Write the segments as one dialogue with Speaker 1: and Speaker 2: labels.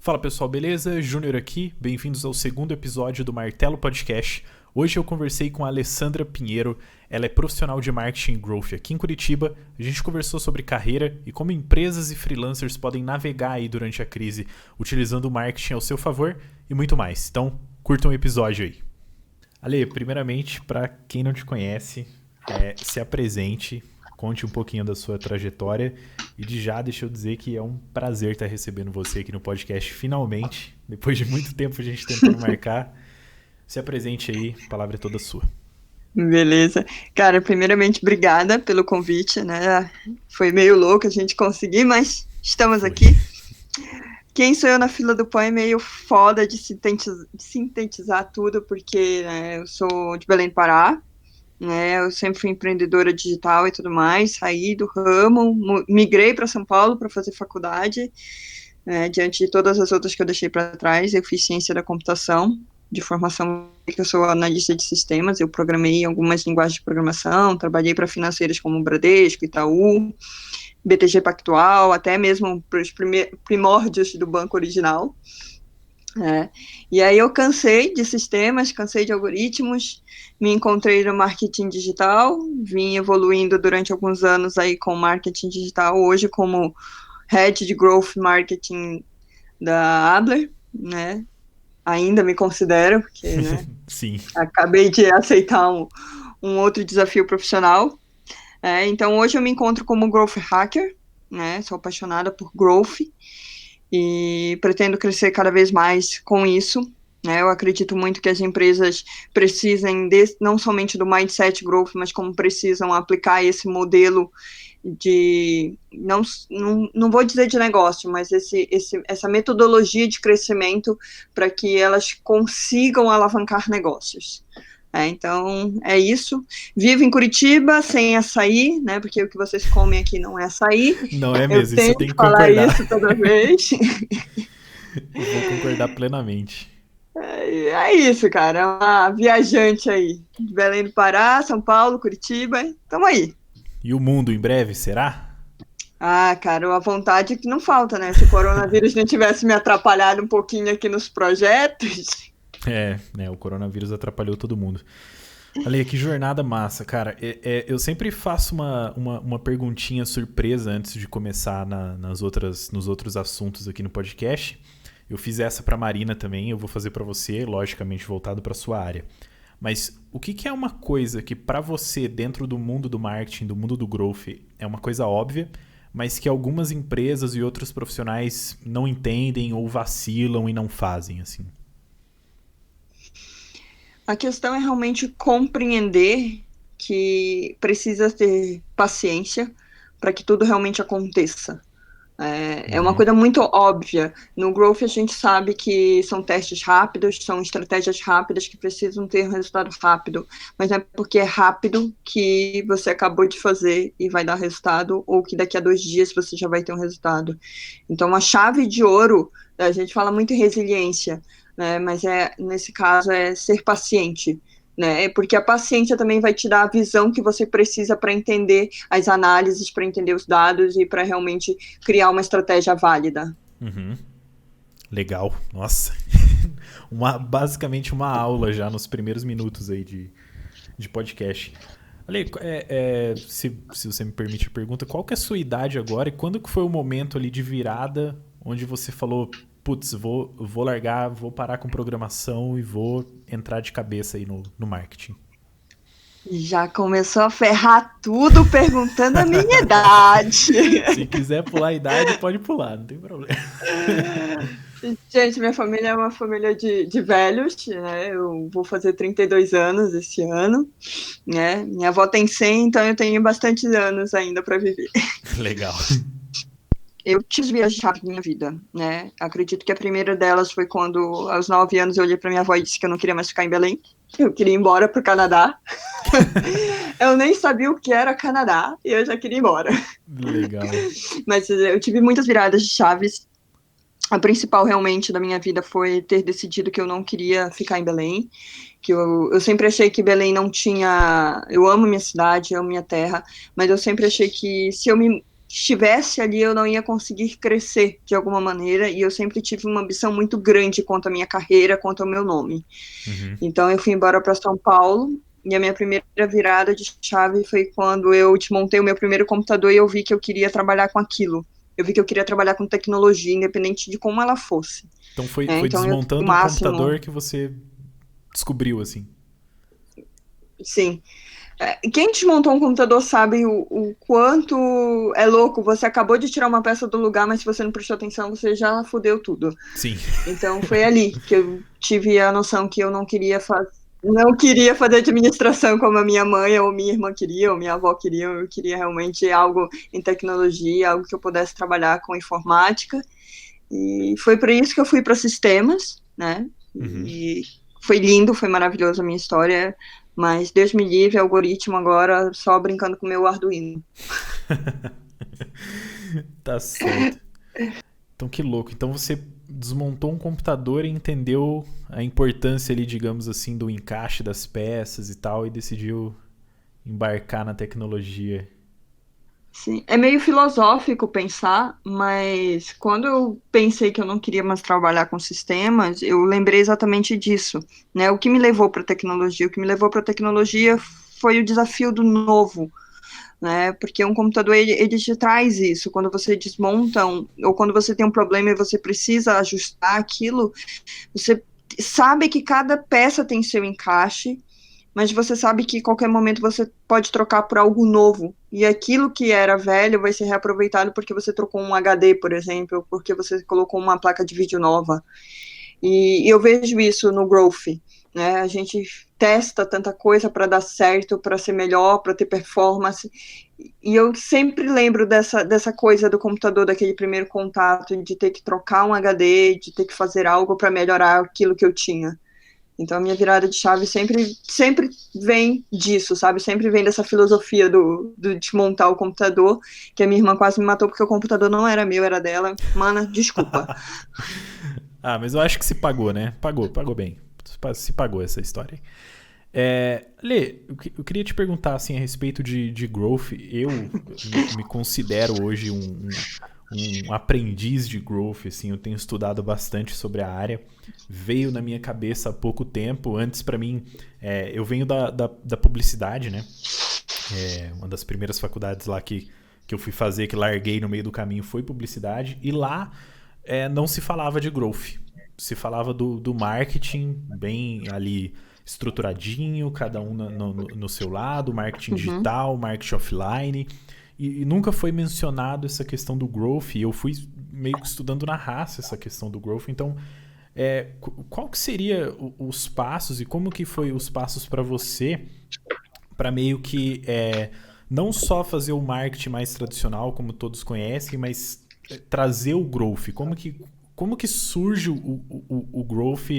Speaker 1: Fala pessoal, beleza? Júnior aqui, bem-vindos ao segundo episódio do Martelo Podcast. Hoje eu conversei com a Alessandra Pinheiro, ela é profissional de marketing e growth aqui em Curitiba. A gente conversou sobre carreira e como empresas e freelancers podem navegar aí durante a crise, utilizando o marketing ao seu favor e muito mais. Então, curtam o episódio aí. Ale, primeiramente, para quem não te conhece, se apresente, conte um pouquinho da sua trajetória e de já deixa eu dizer que é um prazer estar recebendo você aqui no podcast finalmente, depois de muito tempo a gente tentando marcar. Se apresente aí, a palavra é toda sua.
Speaker 2: Beleza. Cara, primeiramente, obrigada pelo convite, né? Foi meio louco a gente conseguir, mas estamos aqui. Quem sou eu na fila do pão é meio foda de sintetizar tudo, porque né, eu sou de Belém do Pará, né? Eu sempre fui empreendedora digital e tudo mais, saí do ramo, migrei para São Paulo para fazer faculdade, né, diante de todas as outras que eu deixei para trás. Eu fiz ciência da computação, de formação, que eu sou analista de sistemas, eu programei algumas linguagens de programação, trabalhei para financeiras como Bradesco, Itaú, BTG Pactual, até mesmo para os primórdios do banco original. E aí eu cansei de sistemas, cansei de algoritmos, me encontrei no marketing digital, vim evoluindo durante alguns anos aí com marketing digital, hoje como Head de Growth Marketing da Adler, né? Ainda me considero, porque né,
Speaker 1: Sim.
Speaker 2: Acabei de aceitar um outro desafio profissional. Então hoje eu me encontro como Growth Hacker, né? Sou apaixonada por Growth e pretendo crescer cada vez mais com isso. Né? Eu acredito muito que as empresas precisem não somente do mindset growth, mas como precisam aplicar esse modelo de, não vou dizer de negócio, mas essa metodologia de crescimento para que elas consigam alavancar negócios. Então, é isso. Vivo em Curitiba, sem açaí, né? Porque o que vocês comem aqui não é açaí.
Speaker 1: Não é mesmo,
Speaker 2: Eu
Speaker 1: isso
Speaker 2: tenho
Speaker 1: eu tenho
Speaker 2: que
Speaker 1: que
Speaker 2: falar
Speaker 1: concordar.
Speaker 2: isso toda vez.
Speaker 1: Eu vou concordar plenamente.
Speaker 2: É isso, cara. É uma viajante aí. De Belém do Pará, São Paulo, Curitiba. Tamo aí.
Speaker 1: E o mundo em breve, será?
Speaker 2: Ah, cara, a vontade é que não falta, né? Se o coronavírus não tivesse me atrapalhado um pouquinho aqui nos projetos.
Speaker 1: O coronavírus atrapalhou todo mundo. Ale, que jornada massa, cara. Eu sempre faço uma perguntinha surpresa antes de começar nos outros assuntos aqui no podcast. Eu fiz essa pra Marina também, eu vou fazer pra você, logicamente voltado pra sua área. Mas o que é uma coisa que pra você, dentro do mundo do marketing, do mundo do growth, é uma coisa óbvia, mas que algumas empresas e outros profissionais não entendem ou vacilam e não fazem, assim?
Speaker 2: A questão é realmente compreender que precisa ter paciência para que tudo realmente aconteça. É uma coisa muito óbvia. No Growth a gente sabe que são testes rápidos, são estratégias rápidas que precisam ter um resultado rápido, mas não é porque é rápido que você acabou de fazer e vai dar resultado, ou que daqui a 2 dias você já vai ter um resultado. Então a chave de ouro, a gente fala muito em resiliência, né, mas nesse caso é ser paciente, né? Porque a paciência também vai te dar a visão que você precisa para entender as análises, para entender os dados e para realmente criar uma estratégia válida.
Speaker 1: Uhum. Legal, nossa. Basicamente uma aula já nos primeiros minutos aí de podcast. Ale, se você me permite a pergunta, qual que é a sua idade agora e quando que foi o momento ali de virada onde você falou, putz, vou largar, vou parar com programação e vou entrar de cabeça aí no marketing?
Speaker 2: Já começou a ferrar tudo perguntando a minha idade.
Speaker 1: Se quiser pular a idade, pode pular, não tem problema.
Speaker 2: Gente, minha família é uma família de velhos, né? Eu vou fazer 32 anos esse ano, né? Minha avó tem 100, então eu tenho bastante anos ainda para viver.
Speaker 1: Legal.
Speaker 2: Eu tive viagens chaves na minha vida, né? Acredito que a primeira delas foi quando, aos 9 anos, eu olhei para minha avó e disse que eu não queria mais ficar em Belém. Eu queria ir embora para o Canadá. Eu nem sabia o que era Canadá e eu já queria ir embora.
Speaker 1: Legal.
Speaker 2: Mas eu tive muitas viradas de chaves. A principal, realmente, da minha vida foi ter decidido que eu não queria ficar em Belém. Que eu sempre achei que Belém não tinha... Eu amo minha cidade, amo minha terra, mas eu sempre achei que se estivesse ali, eu não ia conseguir crescer de alguma maneira, e eu sempre tive uma ambição muito grande quanto à minha carreira, quanto ao meu nome.
Speaker 1: Uhum.
Speaker 2: Então eu fui embora para São Paulo, e a minha primeira virada de chave foi quando eu desmontei o meu primeiro computador e eu vi que eu queria trabalhar com aquilo. Eu vi que eu queria trabalhar com tecnologia, independente de como ela fosse.
Speaker 1: Então foi,
Speaker 2: Né?
Speaker 1: foi
Speaker 2: Então eu, o
Speaker 1: desmontando um
Speaker 2: máximo,
Speaker 1: computador que você descobriu, assim.
Speaker 2: sim. Quem desmontou um computador sabe o quanto é louco. Você acabou de tirar uma peça do lugar, mas se você não prestou atenção, você já fudeu tudo.
Speaker 1: Sim.
Speaker 2: Então foi ali que eu tive a noção que eu não queria fazer administração como a minha mãe ou minha irmã queria, ou minha avó queria. Eu queria realmente algo em tecnologia, algo que eu pudesse trabalhar com informática. E foi por isso que eu fui para sistemas, né?
Speaker 1: Uhum.
Speaker 2: E foi lindo, foi maravilhoso a minha história, mas Deus me livre, algoritmo agora só brincando com o meu Arduino.
Speaker 1: Tá certo. Então que louco. Então você desmontou um computador e entendeu a importância ali, digamos assim, do encaixe das peças e tal, e decidiu embarcar na tecnologia.
Speaker 2: Sim, é meio filosófico pensar, mas quando eu pensei que eu não queria mais trabalhar com sistemas, eu lembrei exatamente disso, né? O que me levou para a tecnologia? O que me levou para a tecnologia foi o desafio do novo, né? Porque um computador ele te traz isso. Quando você desmonta ou quando você tem um problema e você precisa ajustar aquilo, você sabe que cada peça tem seu encaixe, mas você sabe que em qualquer momento você pode trocar por algo novo. E aquilo que era velho vai ser reaproveitado porque você trocou um HD, por exemplo, porque você colocou uma placa de vídeo nova. E eu vejo isso no Growth, né? A gente testa tanta coisa para dar certo, para ser melhor, para ter performance. E eu sempre lembro dessa coisa do computador, daquele primeiro contato, de ter que trocar um HD, de ter que fazer algo para melhorar aquilo que eu tinha. Então a minha virada de chave sempre vem disso, sabe? Sempre vem dessa filosofia do desmontar o computador, que a minha irmã quase me matou porque o computador não era meu, era dela. Mana, desculpa.
Speaker 1: Ah, mas eu acho que se pagou, né? Pagou bem. Se pagou essa história. Lê, eu queria te perguntar assim, a respeito de growth. Eu me considero hoje um aprendiz de growth. Assim, eu tenho estudado bastante sobre a área. Veio na minha cabeça há pouco tempo. Antes, para mim, eu venho da publicidade, né? Uma das primeiras faculdades lá que eu fui fazer, que larguei no meio do caminho, foi publicidade. E lá não se falava de growth. Se falava do marketing bem ali estruturadinho, cada um no seu lado, marketing
Speaker 2: Uhum.
Speaker 1: digital, marketing offline. E nunca foi mencionado essa questão do growth. E eu fui meio que estudando na raça essa questão do growth. Então, qual que seria os passos e como que foi os passos para você para meio que não só fazer o marketing mais tradicional, como todos conhecem, mas trazer o growth? Como que surge o growth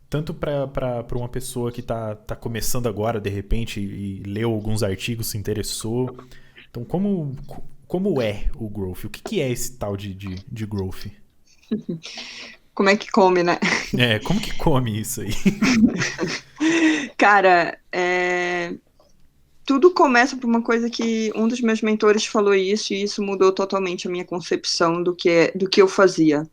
Speaker 1: tanto para uma pessoa que tá começando agora, de repente, e leu alguns artigos, se interessou? Então, como é o growth? O que é esse tal de growth?
Speaker 2: Como é que come, né?
Speaker 1: Como que come isso aí?
Speaker 2: Cara, tudo começa por uma coisa que um dos meus mentores falou isso, e isso mudou totalmente a minha concepção do que eu fazia.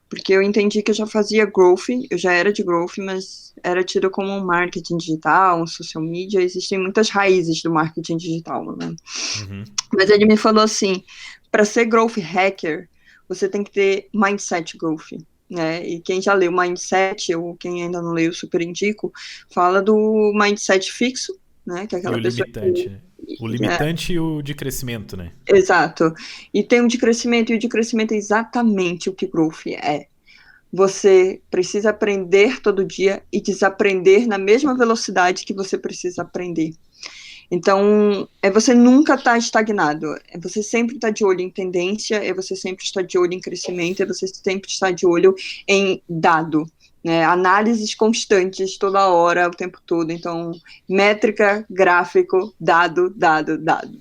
Speaker 2: Porque eu entendi que eu já fazia growth, eu já era de growth, mas era tido como um marketing digital, um social media, existem muitas raízes do marketing digital, né?
Speaker 1: Uhum.
Speaker 2: Mas ele me falou assim, para ser growth hacker, você tem que ter mindset growth, né? E quem já leu Mindset, ou quem ainda não leu, super indico, fala do mindset fixo, né? Que é
Speaker 1: E o
Speaker 2: aquela pessoa
Speaker 1: limitante, né? O
Speaker 2: que
Speaker 1: limitante e o de crescimento, né?
Speaker 2: exato. E tem um de crescimento, e o de crescimento é exatamente o que growth é. Você precisa aprender todo dia e desaprender na mesma velocidade que você precisa aprender. Então, você nunca estar estagnado, você sempre estar de olho em tendência, você sempre estar de olho em crescimento, você sempre estar de olho em dado, né? Análises constantes toda hora, o tempo todo. Então, métrica, gráfico, dado, dado, dado.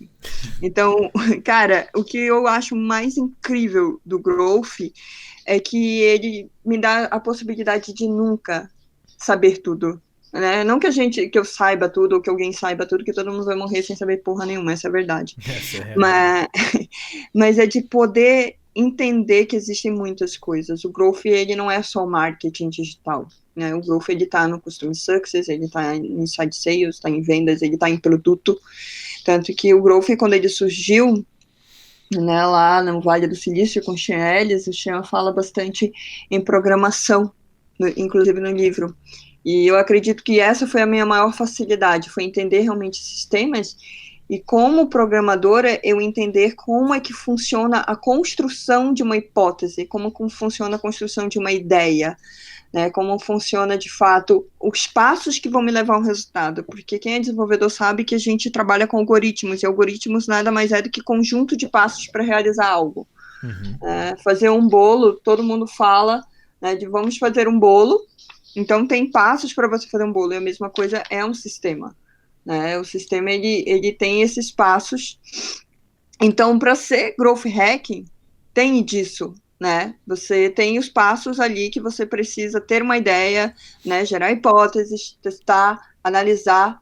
Speaker 2: Então, cara, o que eu acho mais incrível do Growth é que ele me dá a possibilidade de nunca saber tudo. né? Não que eu saiba tudo, ou que alguém saiba tudo, que todo mundo vai morrer sem saber porra nenhuma, essa é a verdade.
Speaker 1: Essa é a realidade.
Speaker 2: Mas, mas é de poder entender que existem muitas coisas. O growth, ele não é só marketing digital, né? O growth, ele tá no Customer Success, ele tá em Inside Sales, tá em vendas, ele tá em produto. Tanto que o growth, quando ele surgiu, né, lá no Vale do Silício com o Sean Ellis, o Sean fala bastante em programação, inclusive no livro. E eu acredito que essa foi a minha maior facilidade, foi entender realmente sistemas e como programadora eu entender como é que funciona a construção de uma hipótese, como funciona a construção de uma ideia, né, como funciona de fato os passos que vão me levar ao resultado, porque quem é desenvolvedor sabe que a gente trabalha com algoritmos, e algoritmos nada mais é do que conjunto de passos para realizar algo.
Speaker 1: Uhum.
Speaker 2: Fazer um bolo, todo mundo fala, né, de vamos fazer um bolo, então tem passos para você fazer um bolo, e a mesma coisa é um sistema, né, o sistema ele tem esses passos, então para ser growth hacking, tem disso, né? Você tem os passos ali que você precisa ter uma ideia, né? Gerar hipóteses, testar, analisar,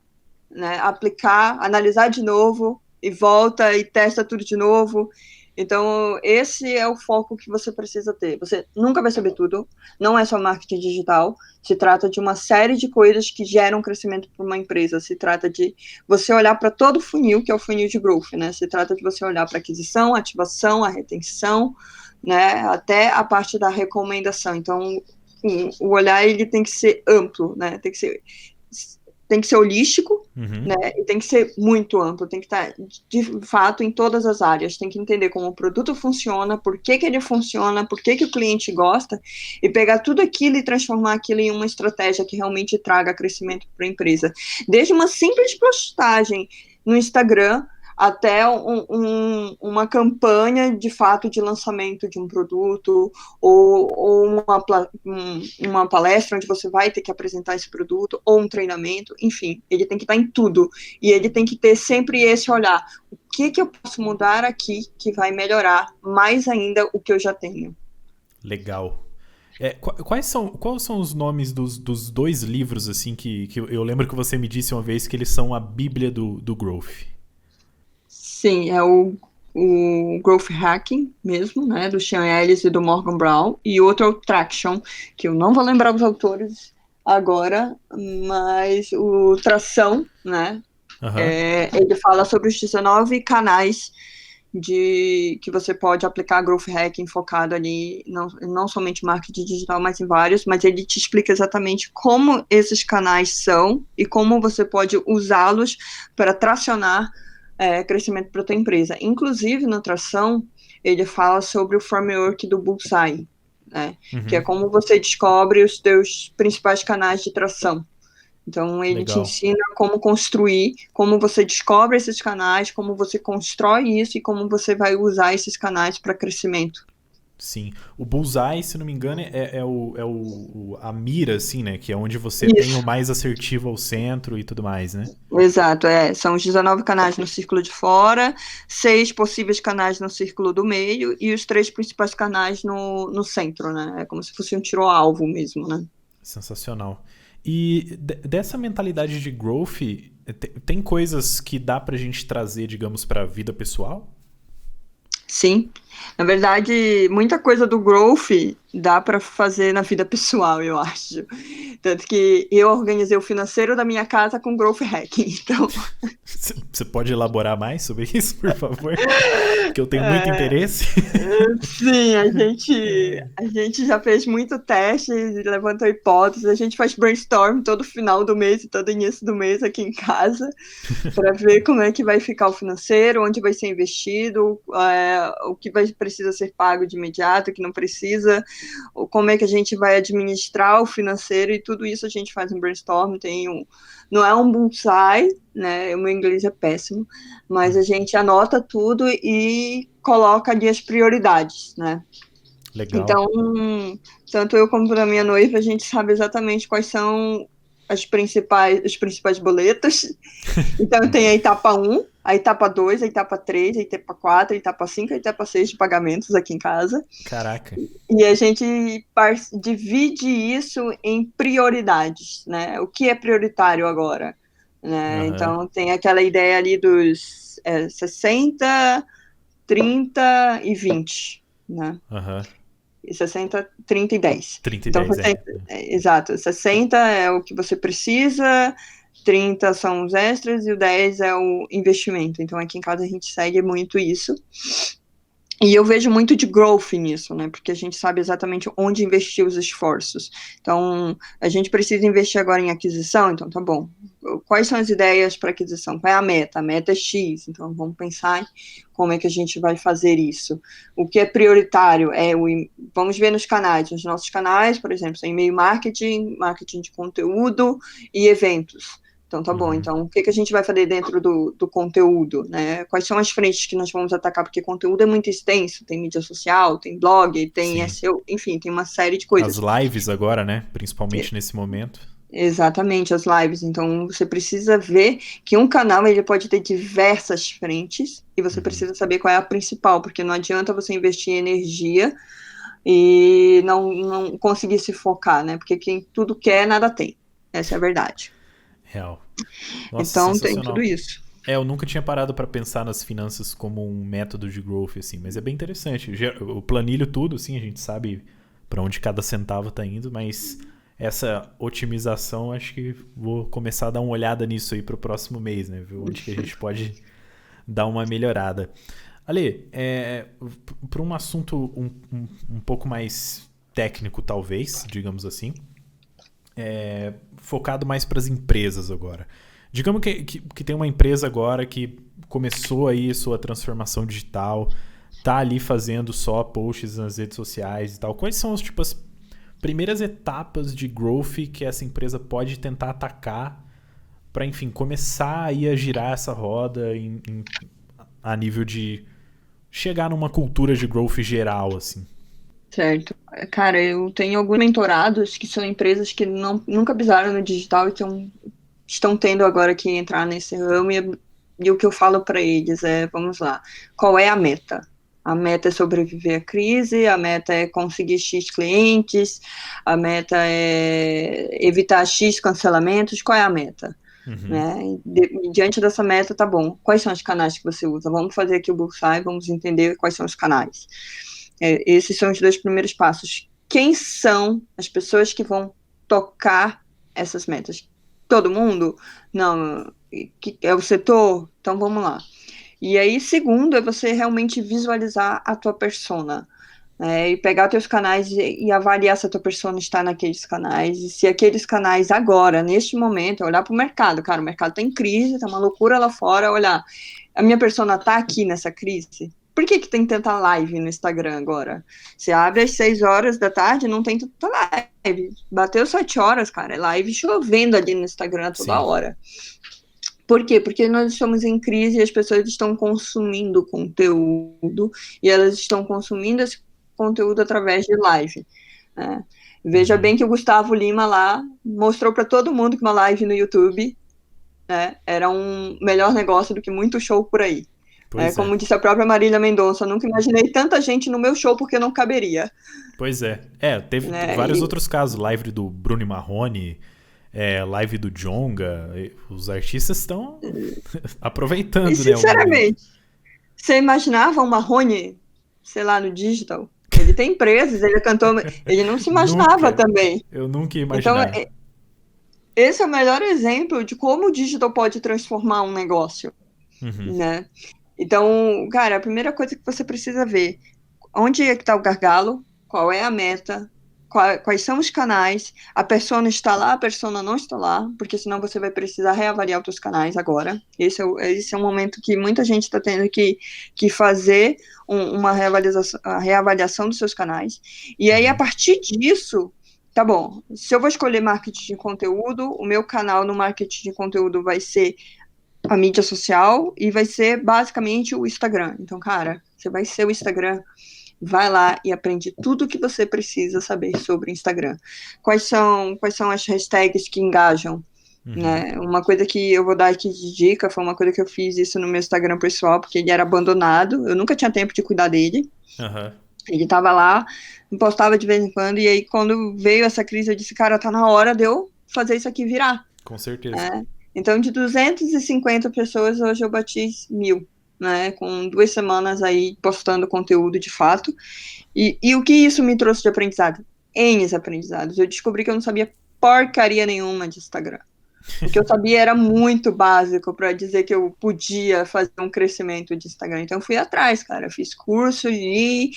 Speaker 2: né? Aplicar, analisar de novo e volta e testa tudo de novo. Então, esse é o foco que você precisa ter. Você nunca vai saber tudo, não é só marketing digital, se trata de uma série de coisas que geram crescimento para uma empresa. Se trata de você olhar para todo o funil, que é o funil de growth, né? Se trata de você olhar para a aquisição, a ativação, a retenção, né? Até a parte da recomendação. Então, o olhar ele tem que ser amplo, né? Tem que ser holístico,
Speaker 1: Uhum.
Speaker 2: né? E tem que ser muito amplo, tem que estar de fato em todas as áreas, tem que entender como o produto funciona, por que ele funciona, por que o cliente gosta, e pegar tudo aquilo e transformar aquilo em uma estratégia que realmente traga crescimento para a empresa. Desde uma simples postagem no Instagram até uma campanha de fato de lançamento de um produto, ou uma palestra onde você vai ter que apresentar esse produto, ou um treinamento, enfim, ele tem que estar em tudo, e ele tem que ter sempre esse olhar, o que eu posso mudar aqui que vai melhorar mais ainda o que eu já tenho.
Speaker 1: Legal. Quais são os nomes dos dois livros, assim, que eu lembro que você me disse uma vez que eles são a bíblia do growth?
Speaker 2: Sim, é o Growth Hacking mesmo, né, do Sean Ellis e do Morgan Brown, e outro é o Traction, que eu não vou lembrar os autores agora, mas o Tração, né,
Speaker 1: Aham.
Speaker 2: ele fala sobre os 19 canais que você pode aplicar Growth Hacking focado ali, não somente marketing digital, mas em vários, mas ele te explica exatamente como esses canais são e como você pode usá-los para tracionar crescimento para a tua empresa. Inclusive, na tração, ele fala sobre o framework do Bullseye, né? Que é
Speaker 1: Uhum.
Speaker 2: como você descobre os teus principais canais de tração. Então, ele te
Speaker 1: Legal.
Speaker 2: ensina como construir, como você descobre esses canais, como você constrói isso e como você vai usar esses canais para crescimento.
Speaker 1: Sim. O Bullseye, se não me engano, a mira, assim, né? Que é onde você tem o
Speaker 2: Isso,
Speaker 1: mais assertivo ao centro e tudo mais, né?
Speaker 2: exato. São os 19 canais no círculo de fora, 6 possíveis canais no círculo do meio e os 3 principais canais no centro, né? É como se fosse um tiro ao alvo mesmo, né?
Speaker 1: Sensacional. E dessa mentalidade de growth, tem coisas que dá pra gente trazer, digamos, pra vida pessoal?
Speaker 2: Sim. Na verdade, muita coisa do growth dá para fazer na vida pessoal, eu acho. Tanto que eu organizei o financeiro da minha casa com growth hacking. Então,
Speaker 1: Você pode elaborar mais sobre isso, por favor? Que eu tenho muito
Speaker 2: é,
Speaker 1: interesse.
Speaker 2: sim, a gente já fez muito teste, levantou hipóteses, a gente faz brainstorm todo final do mês e todo início do mês aqui em casa, para ver como é que vai ficar o financeiro, onde vai ser investido, o que precisa ser pago de imediato, o que não precisa, como é que a gente vai administrar o financeiro, e tudo isso a gente faz um brainstorm, não é um bullseye, né, o meu inglês é péssimo, mas a gente anota tudo e coloca ali as prioridades, né?
Speaker 1: Legal.
Speaker 2: Então, tanto eu como a minha noiva, a gente sabe exatamente quais são os principais boletos. Então tem a etapa 1, a etapa 2, a etapa 3, a etapa 4, a etapa 5, a etapa 6 de pagamentos aqui em casa.
Speaker 1: Caraca.
Speaker 2: E a gente divide isso em prioridades, né? O que é prioritário agora? Né? Então tem aquela ideia ali dos 60, 30 e 20, né? E 60, 30 e 10.
Speaker 1: 30 e
Speaker 2: então,
Speaker 1: 10,
Speaker 2: exato. 60 é o que você precisa, 30 são os extras e o 10 é o investimento. Então, aqui em casa a gente segue muito isso. E eu vejo muito de growth nisso, né? Porque a gente sabe exatamente onde investir os esforços. Então, a gente precisa investir agora em aquisição, então tá bom. Quais são as ideias para aquisição? Qual é a meta? A meta é X, então vamos pensar em como é que a gente vai fazer isso. O que é prioritário vamos ver nos canais. Nos nossos canais, por exemplo, tem e-mail marketing, marketing de conteúdo e eventos. Então, tá bom. Então, o que a gente vai fazer dentro do conteúdo, né? Quais são as frentes que nós vamos atacar? Porque conteúdo é muito extenso. Tem mídia social, tem blog, tem SEO, enfim, tem uma série de coisas.
Speaker 1: As lives agora, né? Principalmente nesse momento.
Speaker 2: Exatamente, as lives. Então, você precisa ver que um canal, ele pode ter diversas frentes e você precisa saber qual é a principal, porque não adianta você investir energia e não conseguir se focar, né? Porque quem tudo quer, nada tem. Essa é a verdade.
Speaker 1: Real. Nossa,
Speaker 2: então tem tudo isso.
Speaker 1: Eu nunca tinha parado para pensar nas finanças como um método de growth, assim, mas é bem interessante. Eu planilho tudo, assim, a gente sabe para onde cada centavo tá indo, mas essa otimização, acho que vou começar a dar uma olhada nisso aí pro próximo mês, né? Ver onde que a gente pode dar uma melhorada. Ale, para um assunto um pouco mais técnico, talvez, digamos assim, focado mais para as empresas agora. Digamos que tem uma empresa agora que começou aí sua transformação digital, tá ali fazendo só posts nas redes sociais e tal. Quais são as primeiras etapas de growth que essa empresa pode tentar atacar para, enfim, começar aí a girar essa roda a nível de chegar numa cultura de growth geral, assim?
Speaker 2: Certo. Cara, eu tenho alguns mentorados que são empresas que nunca pisaram no digital e estão tendo agora que entrar nesse ramo e o que eu falo para eles vamos lá, qual é a meta? A meta é sobreviver à crise, a meta é conseguir X clientes, a meta é evitar X cancelamentos, qual é a meta? Né? Diante dessa meta, tá bom, quais são os canais que você usa? Vamos fazer aqui o bullseye, vamos entender quais são os canais. Esses são os 2 primeiros passos. Quem são as pessoas que vão tocar essas metas? Todo mundo? Não. É o setor? Então vamos lá. E aí, segundo, é você realmente visualizar a tua persona. E pegar teus canais e avaliar se a tua persona está naqueles canais. E se aqueles canais agora, neste momento, olhar para o mercado. Cara, o mercado está em crise, está uma loucura lá fora. Olhar, a minha persona está aqui nessa crise? Por que tem tanta live no Instagram agora? Você abre às 6 horas da tarde, não tem tanta live. Bateu 7 horas, cara, é live chovendo ali no Instagram toda hora. Por quê? Porque nós estamos em crise e as pessoas estão consumindo conteúdo e elas estão consumindo esse conteúdo através de live. Né? Veja bem que o Gustavo Lima lá mostrou para todo mundo que uma live no YouTube, né, era um melhor negócio do que muito show por aí. Como disse a própria Marília Mendonça, eu nunca imaginei tanta gente no meu show porque não caberia.
Speaker 1: Pois é. Teve vários outros casos. Live do Bruno Marrone, live do Djonga. Os artistas estão aproveitando,
Speaker 2: sinceramente, você imaginava o Marrone, sei lá, no digital? Ele tem empresas, ele é cantor, ele não se imaginava também.
Speaker 1: Eu nunca ia imaginar.
Speaker 2: Então, esse é o melhor exemplo de como o digital pode transformar um negócio, né? Então, cara, a primeira coisa que você precisa ver, onde é que está o gargalo, qual é a meta, quais são os canais, a persona está lá, a persona não está lá, porque senão você vai precisar reavaliar os seus canais agora. Esse é um momento que muita gente está tendo que fazer uma reavaliação dos seus canais. E aí, a partir disso, tá bom, se eu vou escolher marketing de conteúdo, o meu canal no marketing de conteúdo vai ser a mídia social e vai ser basicamente o Instagram. Então, cara, você vai ser o Instagram. Vai lá e aprende tudo o que você precisa saber sobre o Instagram. Quais são as hashtags que engajam?
Speaker 1: Uhum.
Speaker 2: Né? Uma coisa que eu vou dar aqui de dica foi uma coisa que eu fiz isso no meu Instagram pessoal, porque ele era abandonado, eu nunca tinha tempo de cuidar dele.
Speaker 1: Aham.
Speaker 2: Ele tava lá, postava de vez em quando, e aí quando veio essa crise, eu disse, cara, tá na hora de eu fazer isso aqui virar.
Speaker 1: Com certeza.
Speaker 2: Né? Então, de 250 pessoas, hoje eu bati 1.000, né? Com 2 semanas aí postando conteúdo de fato. E o que isso me trouxe de aprendizado? N aprendizados. Eu descobri que eu não sabia porcaria nenhuma de Instagram. O que eu sabia era muito básico para dizer que eu podia fazer um crescimento de Instagram. Então, eu fui atrás, cara. Eu fiz curso, li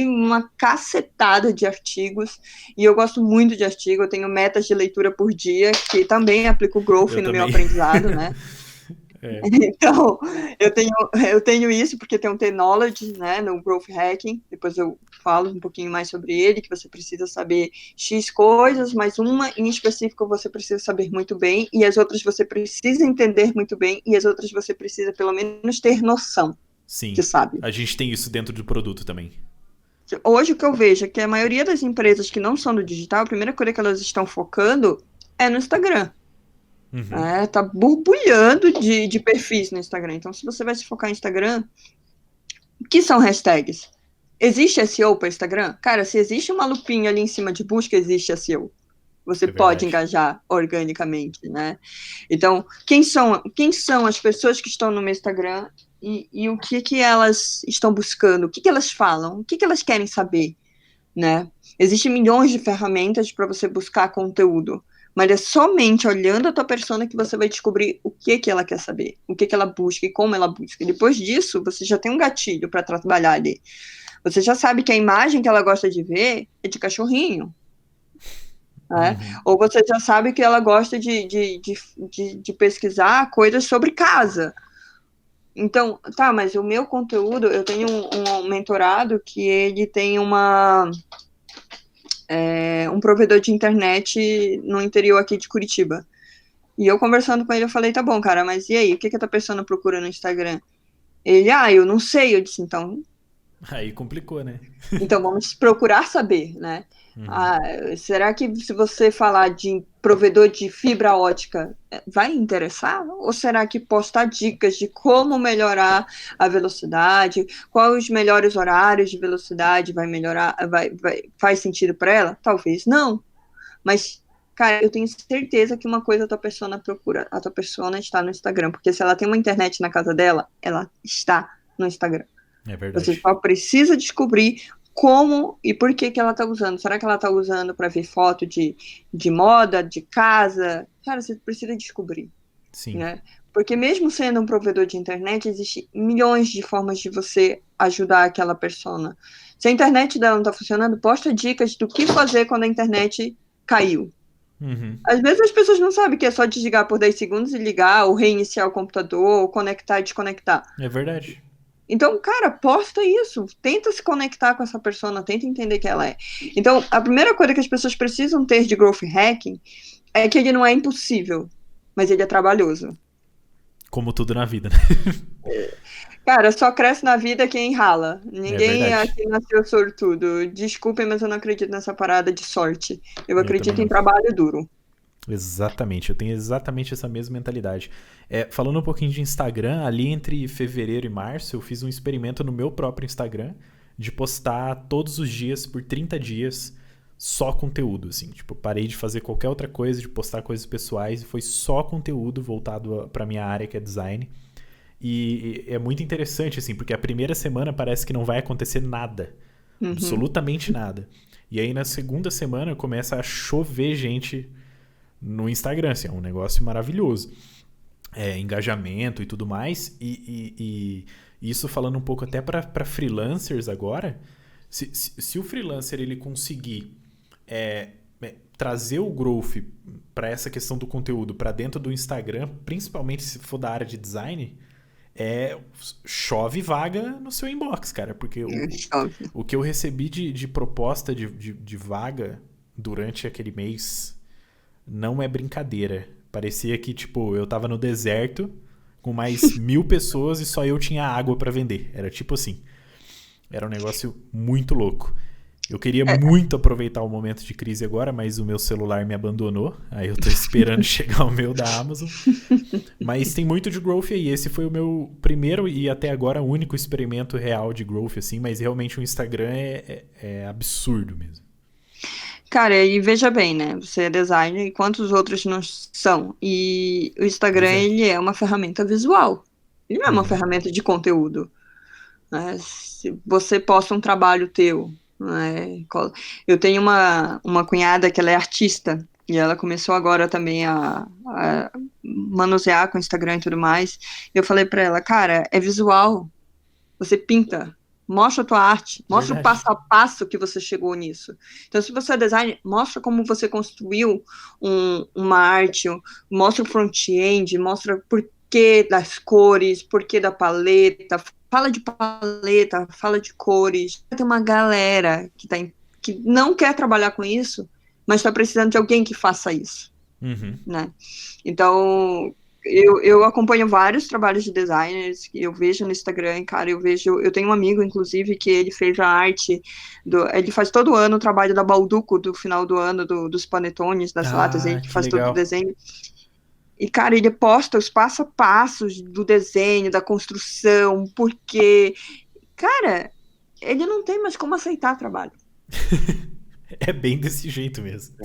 Speaker 2: uma cacetada de artigos. E eu gosto muito de artigo. Eu tenho metas de leitura por dia, que também aplico growth
Speaker 1: Eu
Speaker 2: no meu
Speaker 1: também.
Speaker 2: aprendizado, né?
Speaker 1: É,
Speaker 2: Então, eu tenho isso porque tem um T-Knowledge, né, no Growth Hacking, depois eu falo um pouquinho mais sobre ele, que você precisa saber X coisas, mas uma em específico você precisa saber muito bem, e as outras você precisa entender muito bem, e as outras você precisa pelo menos ter noção que
Speaker 1: sim.
Speaker 2: sabe.
Speaker 1: A gente tem isso dentro do produto também.
Speaker 2: Hoje o que eu vejo é que a maioria das empresas que não são do digital, a primeira coisa que elas estão focando é no Instagram.
Speaker 1: Uhum.
Speaker 2: Tá borbulhando de perfis no Instagram. Então, se você vai se focar em Instagram, o que são hashtags? Existe SEO para Instagram? Cara, se existe uma lupinha ali em cima de busca, existe SEO. Você
Speaker 1: É
Speaker 2: pode
Speaker 1: verdade.
Speaker 2: engajar organicamente, né? Então, quem são as pessoas que estão no meu Instagram e o que elas estão buscando? O que elas falam? O que elas querem saber, né? Existem milhões de ferramentas para você buscar conteúdo, mas é somente olhando a tua persona que você vai descobrir o que ela quer saber, o que ela busca e como ela busca. E depois disso, você já tem um gatilho para trabalhar ali. Você já sabe que a imagem que ela gosta de ver é de cachorrinho, né?
Speaker 1: Uhum.
Speaker 2: Ou você já sabe que ela gosta de pesquisar coisas sobre casa. Então, tá, mas o meu conteúdo, eu tenho um mentorado que ele tem um provedor de internet no interior aqui de Curitiba. E eu conversando com ele, eu falei, tá bom, cara, mas e aí, o que a tua pessoa procura no Instagram? Ele, eu não sei. Eu disse,
Speaker 1: Aí complicou, né?
Speaker 2: então vamos procurar saber, né?
Speaker 1: Uhum.
Speaker 2: Será que se você falar de provedor de fibra ótica, vai interessar? Ou será que postar dicas de como melhorar a velocidade, quais os melhores horários de velocidade vai melhorar, faz sentido para ela? Talvez não. Mas, cara, eu tenho certeza que uma coisa a tua persona procura, a tua persona está no Instagram, porque se ela tem uma internet na casa dela, ela está no Instagram.
Speaker 1: É
Speaker 2: Você
Speaker 1: verdade.
Speaker 2: só precisa descobrir como e por que ela está usando. Será que ela está usando para ver foto de moda, de casa? Cara, você precisa descobrir,
Speaker 1: Sim.
Speaker 2: né? Porque mesmo sendo um provedor de internet, existe milhões de formas de você ajudar aquela persona. Se a internet dela não está funcionando, posta dicas do que fazer quando a internet caiu.
Speaker 1: Uhum.
Speaker 2: Às vezes as pessoas não sabem que é só desligar por 10 segundos e ligar, ou reiniciar o computador, ou conectar e desconectar.
Speaker 1: É verdade.
Speaker 2: Então, cara, posta isso. Tenta se conectar com essa pessoa, tenta entender quem ela é. Então, a primeira coisa que as pessoas precisam ter de growth hacking é que ele não é impossível, mas ele é trabalhoso.
Speaker 1: Como tudo na vida, né?
Speaker 2: Cara, só cresce na vida quem rala.
Speaker 1: É
Speaker 2: Ninguém
Speaker 1: verdade.
Speaker 2: aqui nasceu sortudo. Desculpem, mas eu não acredito nessa parada de sorte. Eu
Speaker 1: Eu também
Speaker 2: acredito em
Speaker 1: não.
Speaker 2: trabalho duro.
Speaker 1: Exatamente, eu tenho exatamente essa mesma mentalidade. Falando um pouquinho de Instagram, ali entre fevereiro e março, eu fiz um experimento no meu próprio Instagram de postar todos os dias por 30 dias só conteúdo, assim. Tipo, parei de fazer qualquer outra coisa, de postar coisas pessoais, e foi só conteúdo voltado pra minha área, que é design. E é muito interessante, assim, porque a primeira semana parece que não vai acontecer nada.
Speaker 2: Uhum.
Speaker 1: Absolutamente nada. E aí na segunda semana começa a chover gente no Instagram, assim, é um negócio maravilhoso. Engajamento e tudo mais. E isso falando um pouco até para freelancers agora, se o freelancer ele conseguir trazer o growth para essa questão do conteúdo para dentro do Instagram, principalmente se for da área de design, chove vaga no seu inbox, cara, porque
Speaker 2: Chove.
Speaker 1: o que eu recebi de proposta de vaga durante aquele mês não é brincadeira. Parecia que, tipo, eu tava no deserto com mais 1.000 pessoas e só eu tinha água pra vender. Era tipo assim. Era um negócio muito louco. Eu queria muito aproveitar o momento de crise agora, mas o meu celular me abandonou. Aí eu tô esperando chegar o meu da Amazon. Mas tem muito de growth aí. Esse foi o meu primeiro e até agora único experimento real de growth, assim. Mas realmente o Instagram é absurdo mesmo.
Speaker 2: Cara, e veja bem, né? Você é designer e quantos outros não são? E o Instagram,
Speaker 1: Pois é.
Speaker 2: ele é uma ferramenta visual. Ele não é uma
Speaker 1: Uhum.
Speaker 2: ferramenta de conteúdo, né? Se você posta um trabalho teu, né? Eu tenho uma cunhada que ela é artista e ela começou agora também a manusear com o Instagram e tudo mais. Eu falei pra ela, cara, é visual. Você pinta, mostra a tua arte, mostra o
Speaker 1: Verdade.
Speaker 2: passo a passo que você chegou nisso. Então, se você é designer, mostra como você construiu uma arte, mostra o front-end, mostra o porquê das cores, porquê da paleta, fala de paleta, fala de cores. Tem uma galera que não quer trabalhar com isso, mas está precisando de alguém que faça isso,
Speaker 1: Uhum.
Speaker 2: né? Então, eu acompanho vários trabalhos de designers que eu vejo no Instagram, cara, eu tenho um amigo, inclusive, que ele fez a arte, ele faz todo ano o trabalho da Balduco, do final do ano, dos panetones, das latas, ele
Speaker 1: Ah,
Speaker 2: que
Speaker 1: que
Speaker 2: faz todo o
Speaker 1: legal.
Speaker 2: desenho, e, cara, ele posta os passo a passos do desenho, da construção, porque, cara, ele não tem mais como aceitar trabalho.
Speaker 1: É bem desse jeito mesmo.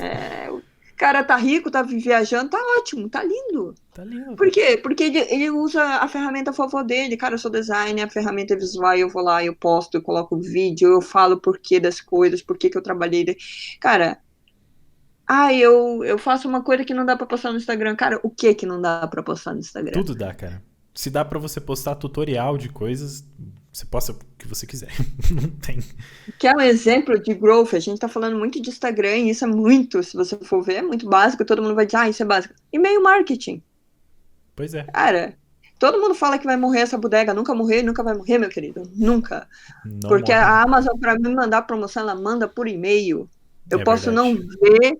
Speaker 2: O cara tá rico, tá viajando, tá ótimo, tá lindo.
Speaker 1: Tá lindo,
Speaker 2: Por
Speaker 1: cara.
Speaker 2: quê? Porque ele usa a ferramenta a favor dele. Cara, eu sou designer, a ferramenta é visual, eu vou lá, eu posto, eu coloco vídeo, eu falo o porquê das coisas, por que eu trabalhei. Cara, eu faço uma coisa que não dá pra postar no Instagram. Cara, o que não dá pra postar no Instagram?
Speaker 1: Tudo dá, cara. Se dá pra você postar tutorial de coisas, você posta o que você quiser. Não tem.
Speaker 2: Que é um exemplo de growth. A gente tá falando muito de Instagram e isso é muito, se você for ver, é muito básico. Todo mundo vai dizer, isso é básico. E-mail marketing.
Speaker 1: Pois é.
Speaker 2: Cara, todo mundo fala que vai morrer essa bodega. Nunca morrer, nunca vai morrer, meu querido. Nunca.
Speaker 1: Não
Speaker 2: Porque
Speaker 1: morre, não.
Speaker 2: a Amazon, para me mandar promoção, ela manda por e-mail. Eu
Speaker 1: É
Speaker 2: posso não
Speaker 1: verdade.
Speaker 2: ver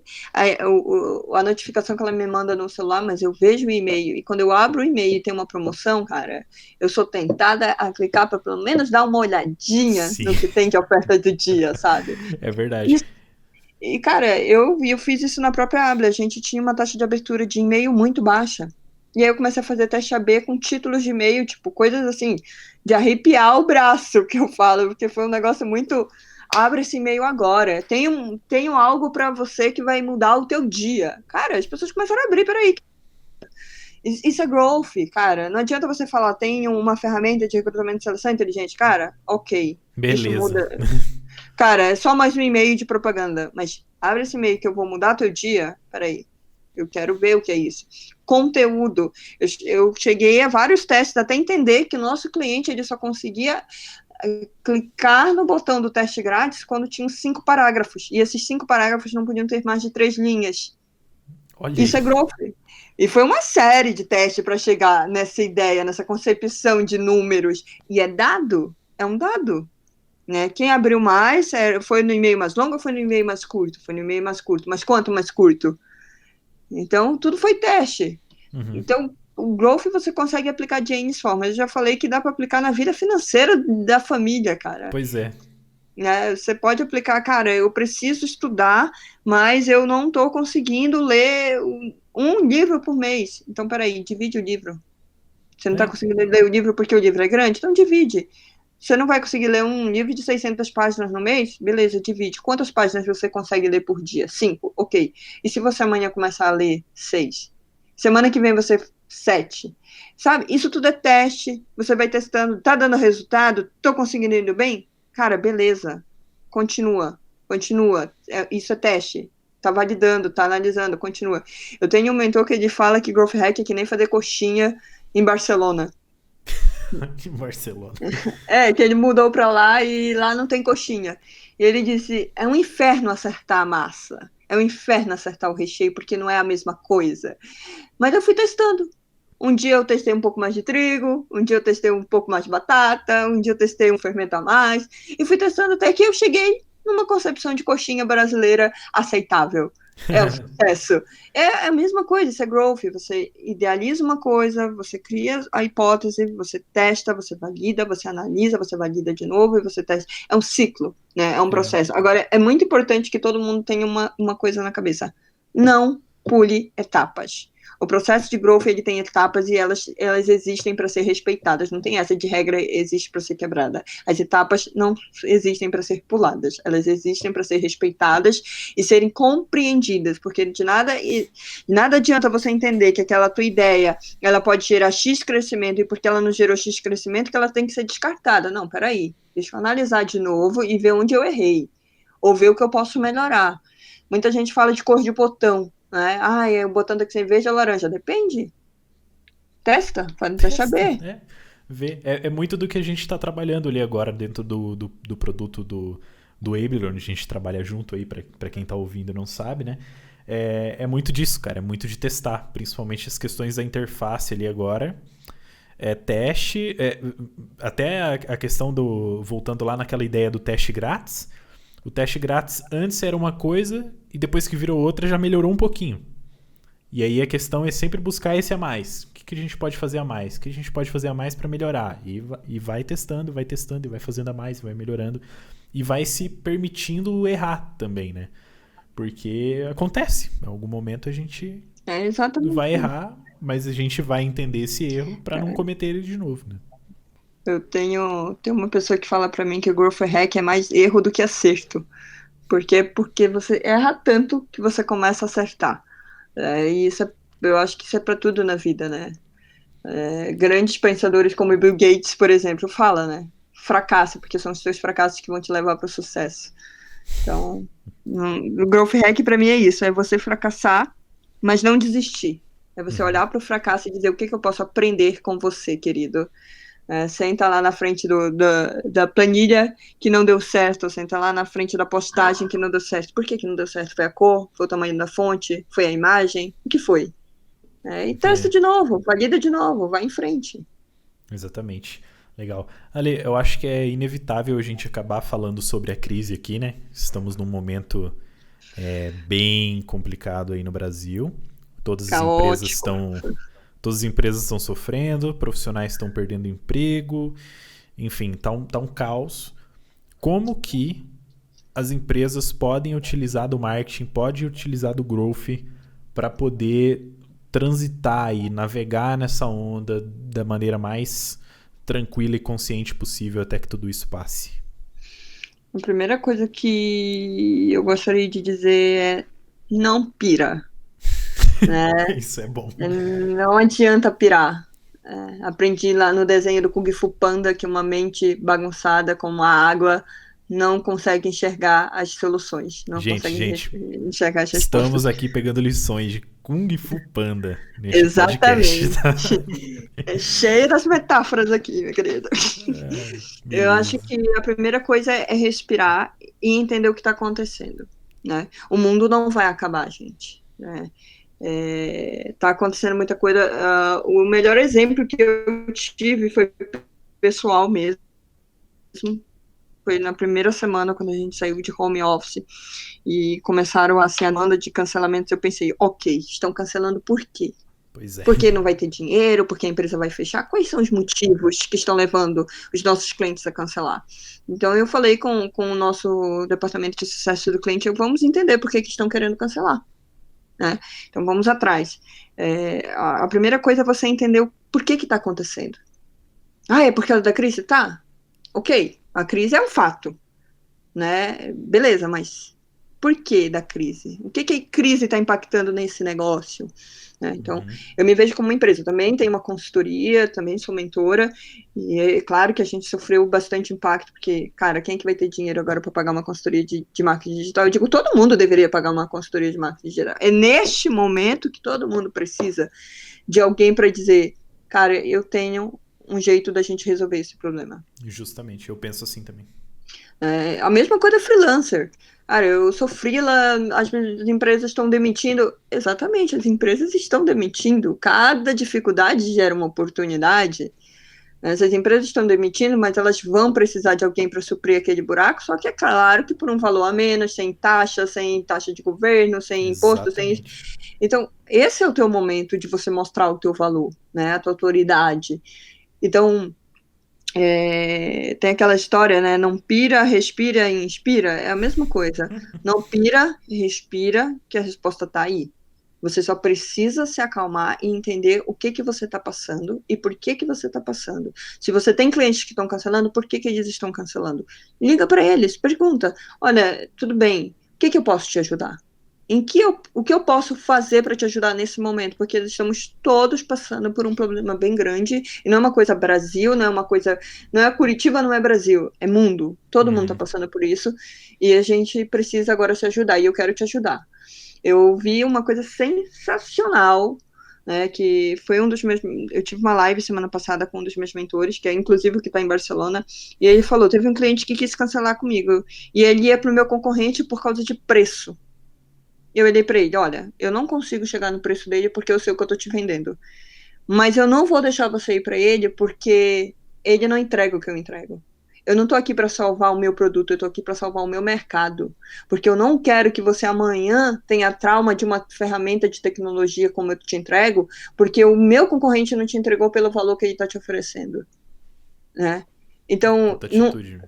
Speaker 2: a notificação que ela me manda no celular, mas eu vejo o e-mail. E quando eu abro o e-mail e tem uma promoção, cara, eu sou tentada a clicar para pelo menos dar uma olhadinha
Speaker 1: Sim.
Speaker 2: no que tem de oferta do dia, sabe?
Speaker 1: É verdade.
Speaker 2: Isso, e, cara, eu fiz isso na própria Abra. A gente tinha uma taxa de abertura de e-mail muito baixa. E aí eu comecei a fazer teste AB com títulos de e-mail, tipo, coisas assim, de arrepiar o braço, que eu falo, porque foi um negócio muito. Abre esse e-mail agora. Tenho algo para você que vai mudar o teu dia. Cara, as pessoas começaram a abrir, peraí. Isso é growth, cara. Não adianta você falar, tem uma ferramenta de recrutamento de seleção inteligente. Cara, ok. Isso
Speaker 1: Beleza.
Speaker 2: muda. Cara, é só mais um e-mail de propaganda. Mas abre esse e-mail que eu vou mudar teu dia. Peraí. Eu quero ver o que é isso. Conteúdo. Eu cheguei a vários testes até entender que o nosso cliente ele só conseguia clicar no botão do teste grátis quando tinha 5 parágrafos. E esses 5 parágrafos não podiam ter mais de 3 linhas.
Speaker 1: Olha
Speaker 2: Isso
Speaker 1: aí.
Speaker 2: é growth. E foi uma série de testes para chegar nessa ideia, nessa concepção de números. E é dado? É um dado. Né? Quem abriu mais foi no e-mail mais longo ou foi no e-mail mais curto? Foi no e-mail mais curto. Mas quanto mais curto? Então, tudo foi teste.
Speaker 1: Uhum.
Speaker 2: Então, o growth você consegue aplicar de N formas. Eu já falei que dá para aplicar na vida financeira da família, cara.
Speaker 1: Pois é.
Speaker 2: Né? Você pode aplicar, cara, eu preciso estudar, mas eu não estou conseguindo ler um livro por mês. Então, peraí, divide o livro. Você não está
Speaker 1: É.
Speaker 2: conseguindo ler o livro porque o livro é grande? Então, divide. Você não vai conseguir ler um livro de 600 páginas no mês? Beleza, divide. Quantas páginas você consegue ler por dia? 5, ok. E se você amanhã começar a ler 6? Semana que vem você 7. Sabe? Isso tudo é teste. Você vai testando. Tá dando resultado? Tô conseguindo ir bem? Cara, beleza. Continua. Continua. Isso é teste. Tá validando, tá analisando, continua. Eu tenho um mentor que ele fala que growth hack é que nem fazer coxinha em Barcelona.
Speaker 1: Em Barcelona.
Speaker 2: Que ele mudou pra lá e lá não tem coxinha. E ele disse, é um inferno acertar a massa. É um inferno acertar o recheio, porque não é a mesma coisa. Mas eu fui testando. Um dia eu testei um pouco mais de trigo, um dia eu testei um pouco mais de batata, um dia eu testei um fermento a mais, e fui testando até que eu cheguei numa concepção de coxinha brasileira aceitável. É o sucesso. É a mesma coisa, isso é growth. Você idealiza uma coisa, você cria a hipótese, você testa, você analisa, você valida de novo e você testa. É um ciclo, né? É um
Speaker 1: É,
Speaker 2: processo. Agora, é muito importante que todo mundo tenha uma coisa na cabeça. Não pule etapas. O processo de growth, ele tem etapas e elas existem para ser respeitadas. Não tem essa de regra existe para ser quebrada. As etapas não existem para ser puladas. Elas existem para ser respeitadas e serem compreendidas, porque de nada adianta você entender que aquela tua ideia, ela pode gerar X crescimento e porque ela não gerou X crescimento que ela tem que ser descartada. Não, peraí, deixa eu analisar de novo e ver onde eu errei, ou ver o que eu posso melhorar. Muita gente fala de cor de botão, né? Ah, o botão tem que ser verde ou laranja. Depende. Testa, para
Speaker 1: testa,
Speaker 2: saber.
Speaker 1: né? Vê. É muito do que a gente está trabalhando ali agora dentro do produto do Abler, onde a gente trabalha junto aí, para quem está ouvindo e não sabe, né? É muito disso, cara. É muito de testar, principalmente as questões da interface ali agora. Teste, até a questão voltando lá naquela ideia do teste grátis. O teste grátis antes era uma coisa e depois que virou outra já melhorou um pouquinho. E aí a questão é sempre buscar esse a mais. O que a gente pode fazer a mais? O que a gente pode fazer a mais para melhorar? E vai testando, e vai fazendo a mais, vai melhorando. E vai se permitindo errar também, né? Porque acontece. Em algum momento a gente
Speaker 2: É exatamente.
Speaker 1: vai errar, mas a gente vai entender esse erro para não cometer ele de novo, né?
Speaker 2: Eu tenho uma pessoa que fala para mim que o growth hack é mais erro do que acerto. Porque você erra tanto que você começa a acertar. E eu acho que isso é para tudo na vida, né? Grandes pensadores como Bill Gates, por exemplo, fala, né? Fracassa, porque são os seus fracassos que vão te levar para o sucesso. Então, o growth hack para mim é isso, é você fracassar, mas não desistir. É você olhar para o fracasso e dizer o que eu posso aprender com você, querido. Senta lá na frente da planilha que não deu certo, senta lá na frente da postagem que não deu certo. Por que não deu certo? Foi a cor? Foi o tamanho da fonte? Foi a imagem? O que foi? E testa de novo, valida de novo, vai em frente.
Speaker 1: Exatamente. Legal. Ale, eu acho que é inevitável a gente acabar falando sobre a crise aqui, né? Estamos num momento bem complicado aí no Brasil. Todas as empresas
Speaker 2: Caótico.
Speaker 1: estão. Todas as empresas estão sofrendo, profissionais estão perdendo emprego, enfim, tá um caos. Como que as empresas podem utilizar do marketing, podem utilizar do growth para poder transitar e navegar nessa onda da maneira mais tranquila e consciente possível até que tudo isso passe?
Speaker 2: A primeira coisa que eu gostaria de dizer é não pira, né?
Speaker 1: Isso é bom.
Speaker 2: Não adianta pirar. Aprendi lá no desenho do Kung Fu Panda que uma mente bagunçada como a água não consegue enxergar as soluções, não consegue
Speaker 1: Gente,
Speaker 2: enxergar as
Speaker 1: estamos
Speaker 2: respostas.
Speaker 1: aqui pegando lições de Kung Fu Panda neste podcast.
Speaker 2: Exatamente.
Speaker 1: Tá?
Speaker 2: É cheio das metáforas aqui, meu querido.
Speaker 1: Ai,
Speaker 2: Eu acho
Speaker 1: beleza.
Speaker 2: que a primeira coisa é respirar e entender o que está acontecendo, né? O mundo não vai acabar, gente, né? Tá acontecendo muita coisa. O melhor exemplo que eu tive foi pessoal mesmo. Foi na primeira semana, quando a gente saiu de home office e começaram assim, a onda de cancelamentos. Eu pensei, ok, estão cancelando por quê?
Speaker 1: Pois é.
Speaker 2: Porque não vai ter dinheiro, porque a empresa vai fechar. Quais são os motivos que estão levando os nossos clientes a cancelar? Então, eu falei com o nosso departamento de sucesso do cliente, vamos entender por que estão querendo cancelar. Né? Então, vamos atrás. A primeira coisa é você entender o porquê que está acontecendo. É por causa da crise? Tá, ok, a crise é um fato, né? Beleza, mas por que da crise? O que a crise está impactando nesse negócio? Então, eu me vejo como uma empresa. Eu também tenho uma consultoria, também sou mentora, e é claro que a gente sofreu bastante impacto, porque, cara, quem é que vai ter dinheiro agora para pagar uma consultoria de marketing digital? Eu digo, todo mundo deveria pagar uma consultoria de marketing digital. É neste momento que todo mundo precisa de alguém para dizer, cara, eu tenho um jeito da gente resolver esse problema.
Speaker 1: Justamente, eu penso assim também.
Speaker 2: A mesma coisa freelancer. Cara, eu sou freela, as empresas estão demitindo. Exatamente, as empresas estão demitindo. Cada dificuldade gera uma oportunidade. Essas empresas estão demitindo, mas elas vão precisar de alguém para suprir aquele buraco, só que é claro que por um valor a menos, sem taxa de governo, sem imposto, sem...
Speaker 1: Exatamente.
Speaker 2: Então, esse é o teu momento de você mostrar o teu valor, né? A tua autoridade. Então, tem aquela história, né? Não pira, respira e inspira. É a mesma coisa. Não pira, respira, que a resposta está aí. Você só precisa se acalmar e entender o que você está passando e por que você está passando. Se você tem clientes que estão cancelando, por que eles estão cancelando? Liga para eles, pergunta: olha, tudo bem, o que eu posso te ajudar? O que eu posso fazer para te ajudar nesse momento? Porque estamos todos passando por um problema bem grande e não é uma coisa Brasil, não é uma coisa, não é Curitiba, não é Brasil, é mundo. Todo mundo está passando por isso e a gente precisa agora se ajudar e eu quero te ajudar. Eu vi uma coisa sensacional, né, que foi um dos meus... Eu tive uma live semana passada com um dos meus mentores, que é inclusive o que está em Barcelona, e ele falou, teve um cliente que quis cancelar comigo, e ele ia para o meu concorrente por causa de preço. Eu olhei para ele, olha, eu não consigo chegar no preço dele porque eu sei o que eu estou te vendendo, mas eu não vou deixar você ir para ele porque ele não entrega o que eu entrego. Eu não estou aqui para salvar o meu produto, eu estou aqui para salvar o meu mercado. Porque eu não quero que você amanhã tenha trauma de uma ferramenta de tecnologia como eu te entrego, porque o meu concorrente não te entregou pelo valor que ele está te oferecendo. Né? Então,
Speaker 1: Puta atitude.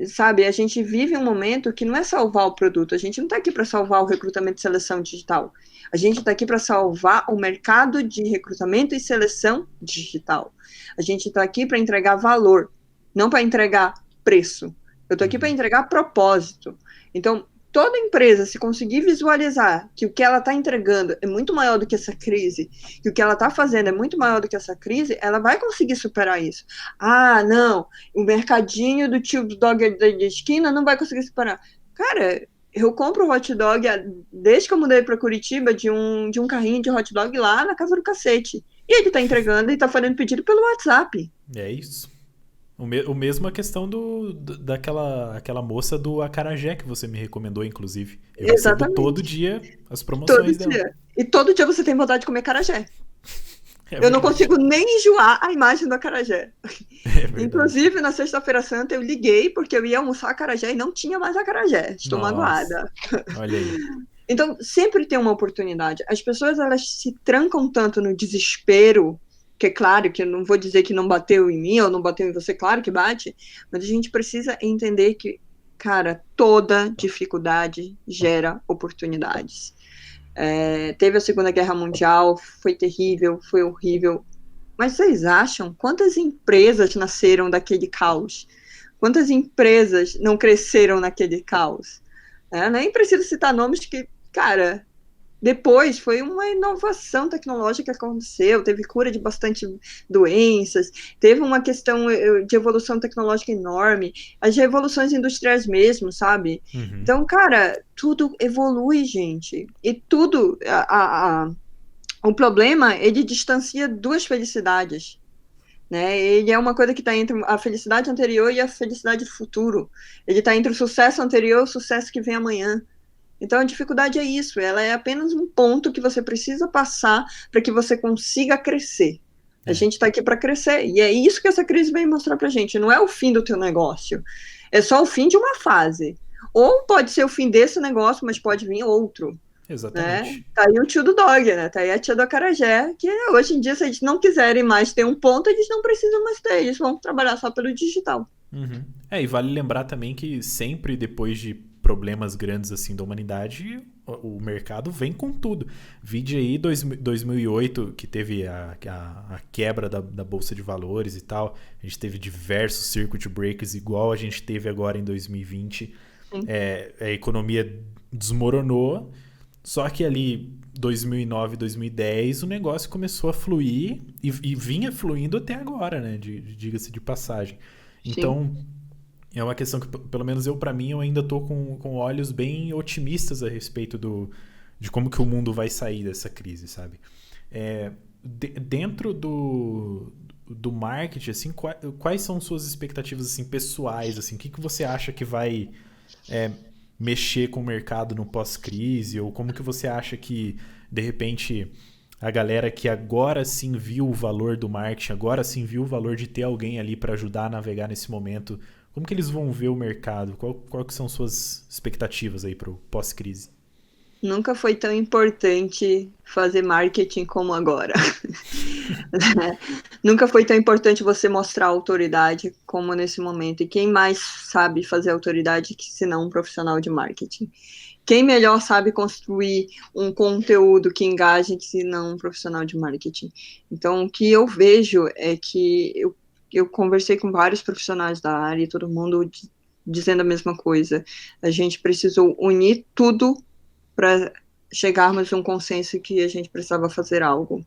Speaker 2: sabe, a gente vive um momento que não é salvar o produto, a gente não está aqui para salvar o recrutamento e seleção digital. A gente está aqui para salvar o mercado de recrutamento e seleção digital. A gente está aqui para entregar valor, não para entregar preço. Eu estou aqui para entregar propósito. Então, toda empresa, se conseguir visualizar que o que ela está entregando é muito maior do que essa crise, que o que ela está fazendo é muito maior do que essa crise, ela vai conseguir superar isso. Ah, não, o mercadinho do tio dog da esquina não vai conseguir superar. Cara, eu compro hot dog desde que eu mudei para Curitiba de um carrinho de hot dog lá na Casa do Cacete. E ele está entregando e está fazendo pedido pelo WhatsApp.
Speaker 1: É isso. O mesmo a questão daquela moça do acarajé que você me recomendou, inclusive. Eu recebo todo
Speaker 2: Exatamente.
Speaker 1: dia as
Speaker 2: Todo
Speaker 1: promoções dela.
Speaker 2: dia. E todo dia você tem vontade de comer acarajé.
Speaker 1: É
Speaker 2: Eu não
Speaker 1: verdade.
Speaker 2: consigo nem enjoar a imagem do acarajé.
Speaker 1: É verdade.
Speaker 2: Inclusive, na sexta-feira santa, eu liguei porque eu ia almoçar acarajé e não tinha mais acarajé. Estou
Speaker 1: Nossa.
Speaker 2: magoada.
Speaker 1: Olha aí.
Speaker 2: Então, sempre tem uma oportunidade. As pessoas, elas se trancam tanto no desespero, que é claro que eu não vou dizer que não bateu em mim ou não bateu em você, claro que bate, mas a gente precisa entender que, cara, toda dificuldade gera oportunidades. Teve a Segunda Guerra Mundial, foi terrível, foi horrível, mas vocês acham quantas empresas nasceram daquele caos? Quantas empresas não cresceram naquele caos? Nem preciso citar nomes que, cara, depois foi uma inovação tecnológica que aconteceu, teve cura de bastante doenças, teve uma questão de evolução tecnológica enorme, as revoluções industriais mesmo, sabe? Então, cara, tudo evolui, gente. E tudo, o problema, ele distancia duas felicidades. Né? Ele é uma coisa que está entre a felicidade anterior e a felicidade do futuro. Ele está entre o sucesso anterior e o sucesso que vem amanhã. Então, a dificuldade é isso, ela é apenas um ponto que você precisa passar para que você consiga crescer. A gente está aqui para crescer, e é isso que essa crise vem mostrar para a gente, não é o fim do teu negócio, é só o fim de uma fase. Ou pode ser o fim desse negócio, mas pode vir outro. Né?
Speaker 1: Exatamente.
Speaker 2: Tá aí o tio do dog, né? Tá aí a tia do acarajé, que hoje em dia, se eles não quiserem mais ter um ponto, eles não precisam mais ter, eles vão trabalhar só pelo digital.
Speaker 1: E vale lembrar também que sempre depois de problemas grandes assim da humanidade, o mercado vem com tudo. Vide aí 2008, que teve a quebra da Bolsa de Valores e tal. A gente teve diversos circuit breakers, igual a gente teve agora em 2020. A economia desmoronou, só que ali 2009, 2010 o negócio começou a fluir e vinha fluindo até agora, né? Diga-se de passagem. Então, é uma questão que, pelo menos pra mim, eu ainda tô com olhos bem otimistas a respeito de como que o mundo vai sair dessa crise, sabe? Dentro do marketing, assim, quais são suas expectativas assim, pessoais? Assim, o que você acha que vai mexer com o mercado no pós-crise? Ou como que você acha que, de repente, a galera que agora sim viu o valor do marketing, agora sim viu o valor de ter alguém ali para ajudar a navegar nesse momento, como que eles vão ver o mercado? Qual que são suas expectativas aí para o pós-crise?
Speaker 2: Nunca foi tão importante fazer marketing como agora. Nunca foi tão importante você mostrar autoridade como nesse momento. E quem mais sabe fazer autoridade que se não um profissional de marketing? Quem melhor sabe construir um conteúdo que engaje que se não um profissional de marketing? Então, o que eu vejo é que eu conversei com vários profissionais da área e todo mundo dizendo a mesma coisa. A gente precisou unir tudo para chegarmos a um consenso que a gente precisava fazer algo,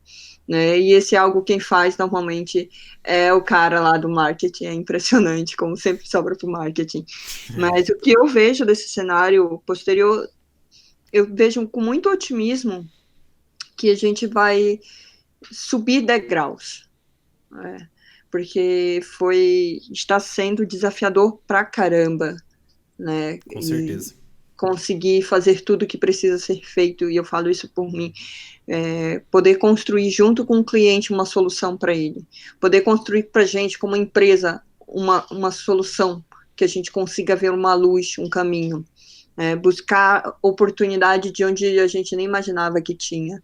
Speaker 2: né? E esse algo quem faz normalmente é o cara lá do marketing, é impressionante como sempre sobra para o marketing. Mas o que eu vejo desse cenário posterior, eu vejo com muito otimismo que a gente vai subir degraus, né? Porque está sendo desafiador pra caramba, né?
Speaker 1: Com certeza.
Speaker 2: Conseguir fazer tudo que precisa ser feito, e eu falo isso por mim, poder construir junto com o cliente uma solução para ele, poder construir para a gente, como empresa, uma solução que a gente consiga ver uma luz, um caminho, buscar oportunidade de onde a gente nem imaginava que tinha.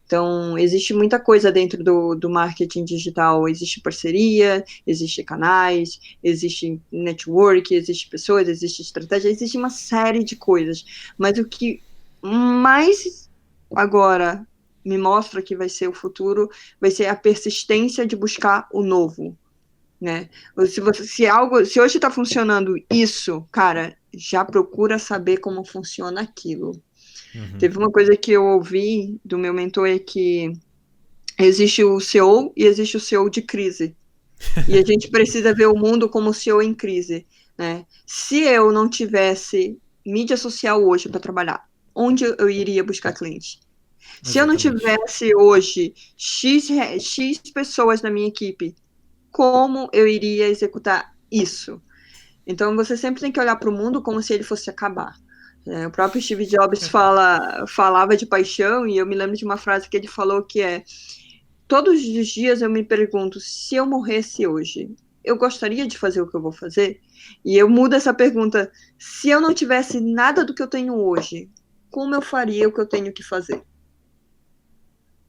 Speaker 2: Então, existe muita coisa dentro do marketing digital, existe parceria, existe canais, existe network, existe pessoas, existe estratégia, existe uma série de coisas, mas o que mais agora me mostra que vai ser o futuro, vai ser a persistência de buscar o novo, né? Se hoje está funcionando isso, cara, já procura saber como funciona aquilo.
Speaker 1: Uhum.
Speaker 2: Teve uma coisa que eu ouvi do meu mentor é que existe o CEO e existe o CEO de crise. E a gente precisa ver o mundo como CEO em crise, né? Se eu não tivesse mídia social hoje para trabalhar, onde eu iria buscar cliente? Se eu não
Speaker 1: Exatamente.
Speaker 2: tivesse hoje X pessoas na minha equipe, como eu iria executar isso? Então você sempre tem que olhar para o mundo como se ele fosse acabar. O próprio Steve Jobs falava de paixão, e eu me lembro de uma frase que ele falou que é: todos os dias eu me pergunto, se eu morresse hoje, eu gostaria de fazer o que eu vou fazer? E eu mudo essa pergunta: se eu não tivesse nada do que eu tenho hoje, como eu faria o que eu tenho que fazer?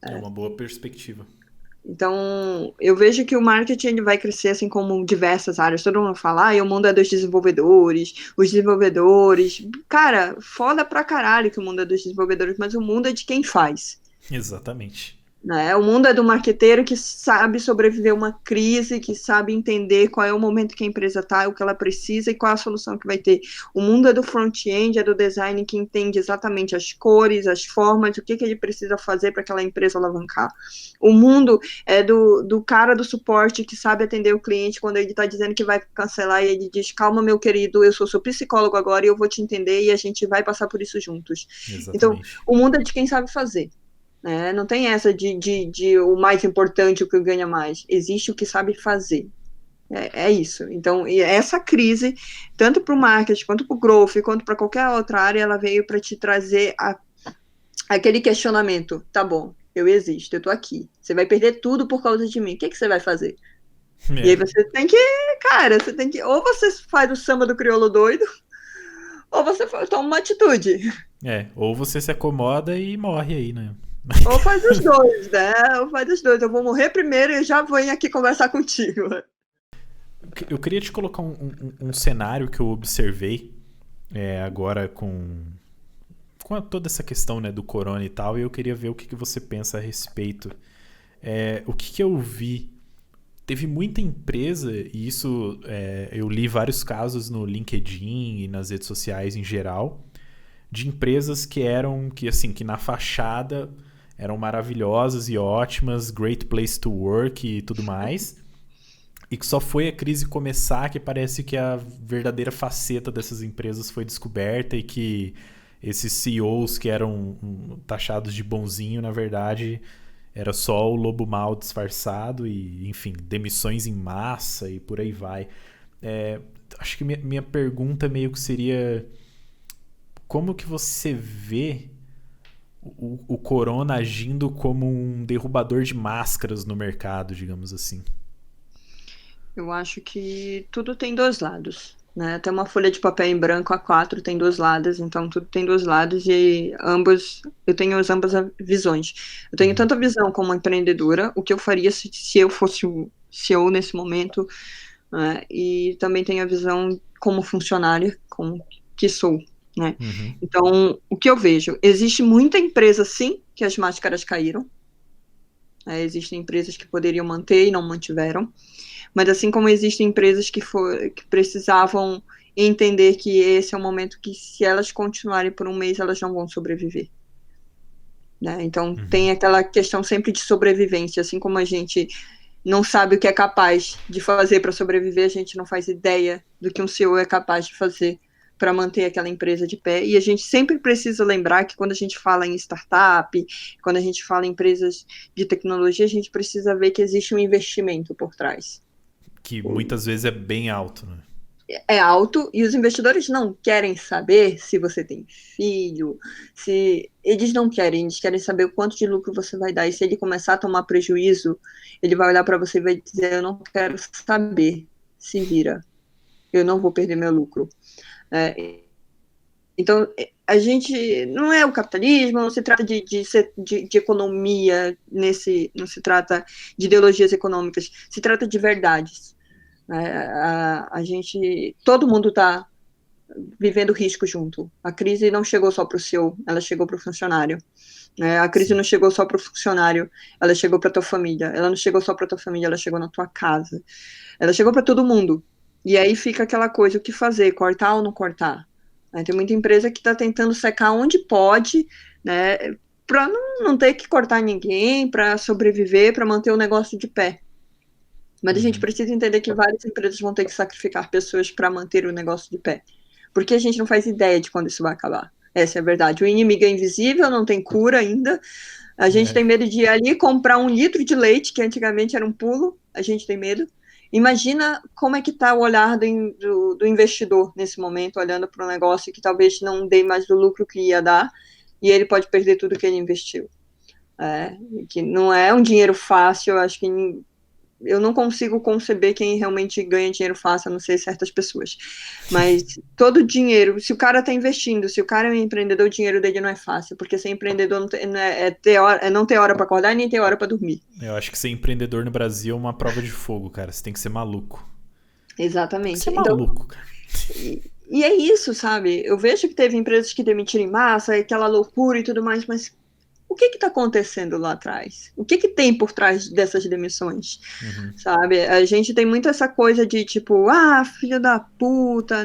Speaker 1: É uma boa perspectiva.
Speaker 2: Então, eu vejo que o marketing ele vai crescer assim como diversas áreas. Todo mundo fala, o mundo é dos desenvolvedores, os desenvolvedores. Cara, foda pra caralho que o mundo é dos desenvolvedores, mas o mundo é de quem faz.
Speaker 1: Exatamente.
Speaker 2: Né? O mundo é do marqueteiro que sabe sobreviver a uma crise, que sabe entender qual é o momento que a empresa está, o que ela precisa e qual é a solução que vai ter. O mundo é do front-end, é do design que entende exatamente as cores, as formas, o que ele precisa fazer para aquela empresa alavancar. O mundo é do cara do suporte que sabe atender o cliente quando ele está dizendo que vai cancelar e ele diz, calma meu querido, eu sou seu psicólogo agora e eu vou te entender e a gente vai passar por isso juntos. Então,
Speaker 1: Exatamente.
Speaker 2: o mundo é de quem sabe fazer. Não tem essa de o mais importante, o que ganha mais. Existe o que sabe fazer. É isso. Então, essa crise, tanto para o marketing, quanto para o growth, quanto para qualquer outra área, ela veio para te trazer aquele questionamento. Tá bom, eu existo, eu tô aqui. Você vai perder tudo por causa de mim. O que você vai fazer? E aí você tem que, cara, ou você faz o samba do crioulo doido, ou você toma uma atitude.
Speaker 1: Ou você se acomoda e morre aí, né?
Speaker 2: Ou faz os dois, né? Ou faz os dois. Eu vou morrer primeiro e já venho aqui conversar contigo.
Speaker 1: Eu queria te colocar um cenário que eu observei agora com toda essa questão, né, do corona e tal, e eu queria ver o que você pensa a respeito. O que eu vi? Teve muita empresa, e isso eu li vários casos no LinkedIn e nas redes sociais em geral, de empresas que na fachada eram maravilhosas e ótimas, great place to work e tudo mais, e que só foi a crise começar que parece que a verdadeira faceta dessas empresas foi descoberta e que esses CEOs que eram taxados de bonzinho, na verdade, era só o lobo mal disfarçado e, enfim, demissões em massa e por aí vai. Acho que minha pergunta meio que seria: como que você vê o corona agindo como um derrubador de máscaras no mercado, digamos assim?
Speaker 2: Eu acho que tudo tem dois lados, né? Até uma folha de papel em branco A4 tem dois lados, então tudo tem dois lados e eu tenho as ambas visões. Eu tenho tanto a visão como empreendedora, o que eu faria se eu fosse o CEO nesse momento, né? E também tenho a visão como funcionária, como que sou, né? Então, o que eu vejo? Existe muita empresa, sim, que as máscaras caíram. Existem empresas que poderiam manter e não mantiveram. Mas assim como existem empresas que precisavam entender que esse é um momento que, se elas continuarem por um mês, elas não vão sobreviver. Né? Então, tem aquela questão sempre de sobrevivência. Assim como a gente não sabe o que é capaz de fazer para sobreviver, a gente não faz ideia do que um CEO é capaz de fazer para manter aquela empresa de pé. E a gente sempre precisa lembrar que quando a gente fala em startup, quando a gente fala em empresas de tecnologia, a gente precisa ver que existe um investimento por trás.
Speaker 1: Que muitas vezes é bem alto, né?
Speaker 2: É alto e os investidores não querem saber se você tem filho, se eles não querem, eles querem saber o quanto de lucro você vai dar. E se ele começar a tomar prejuízo, ele vai olhar para você e vai dizer: eu não quero saber, se vira, eu não vou perder meu lucro. Então, a gente não é o capitalismo, não se trata de economia, não se trata de ideologias econômicas, se trata de verdades. Todo mundo está vivendo risco junto. A crise não chegou só para o CEO, ela chegou para o funcionário. A crise não chegou só para o funcionário, ela chegou para tua família. Ela não chegou só para tua família, ela chegou na tua casa. Ela chegou para todo mundo. E aí fica aquela coisa, o que fazer? Cortar ou não cortar? Tem muita empresa que está tentando secar onde pode, né, para não ter que cortar ninguém, para sobreviver, para manter o negócio de pé. Mas a gente precisa entender que várias empresas vão ter que sacrificar pessoas para manter o negócio de pé. Porque a gente não faz ideia de quando isso vai acabar. Essa é a verdade. O inimigo é invisível, não tem cura ainda. A gente tem medo de ir ali comprar 1 litro de leite, que antigamente era um pulo. A gente tem medo. Imagina como é que está o olhar do investidor nesse momento, olhando para um negócio que talvez não dê mais do lucro que ia dar, e ele pode perder tudo que ele investiu. Que não é um dinheiro fácil. Eu acho que eu não consigo conceber quem realmente ganha dinheiro fácil, a não ser certas pessoas. Mas todo dinheiro, se o cara está investindo, se o cara é um empreendedor, o dinheiro dele não é fácil, porque ser empreendedor não ter hora para acordar e nem ter hora para dormir.
Speaker 1: Eu acho que ser empreendedor no Brasil é uma prova de fogo, cara. Você tem que ser maluco.
Speaker 2: Exatamente.
Speaker 1: Tem que ser maluco, cara.
Speaker 2: E é isso, sabe? Eu vejo que teve empresas que demitiram em massa, aquela loucura e tudo mais, mas o que está acontecendo lá atrás? O que tem por trás dessas demissões? Sabe? A gente tem muito essa coisa de tipo, filho da puta.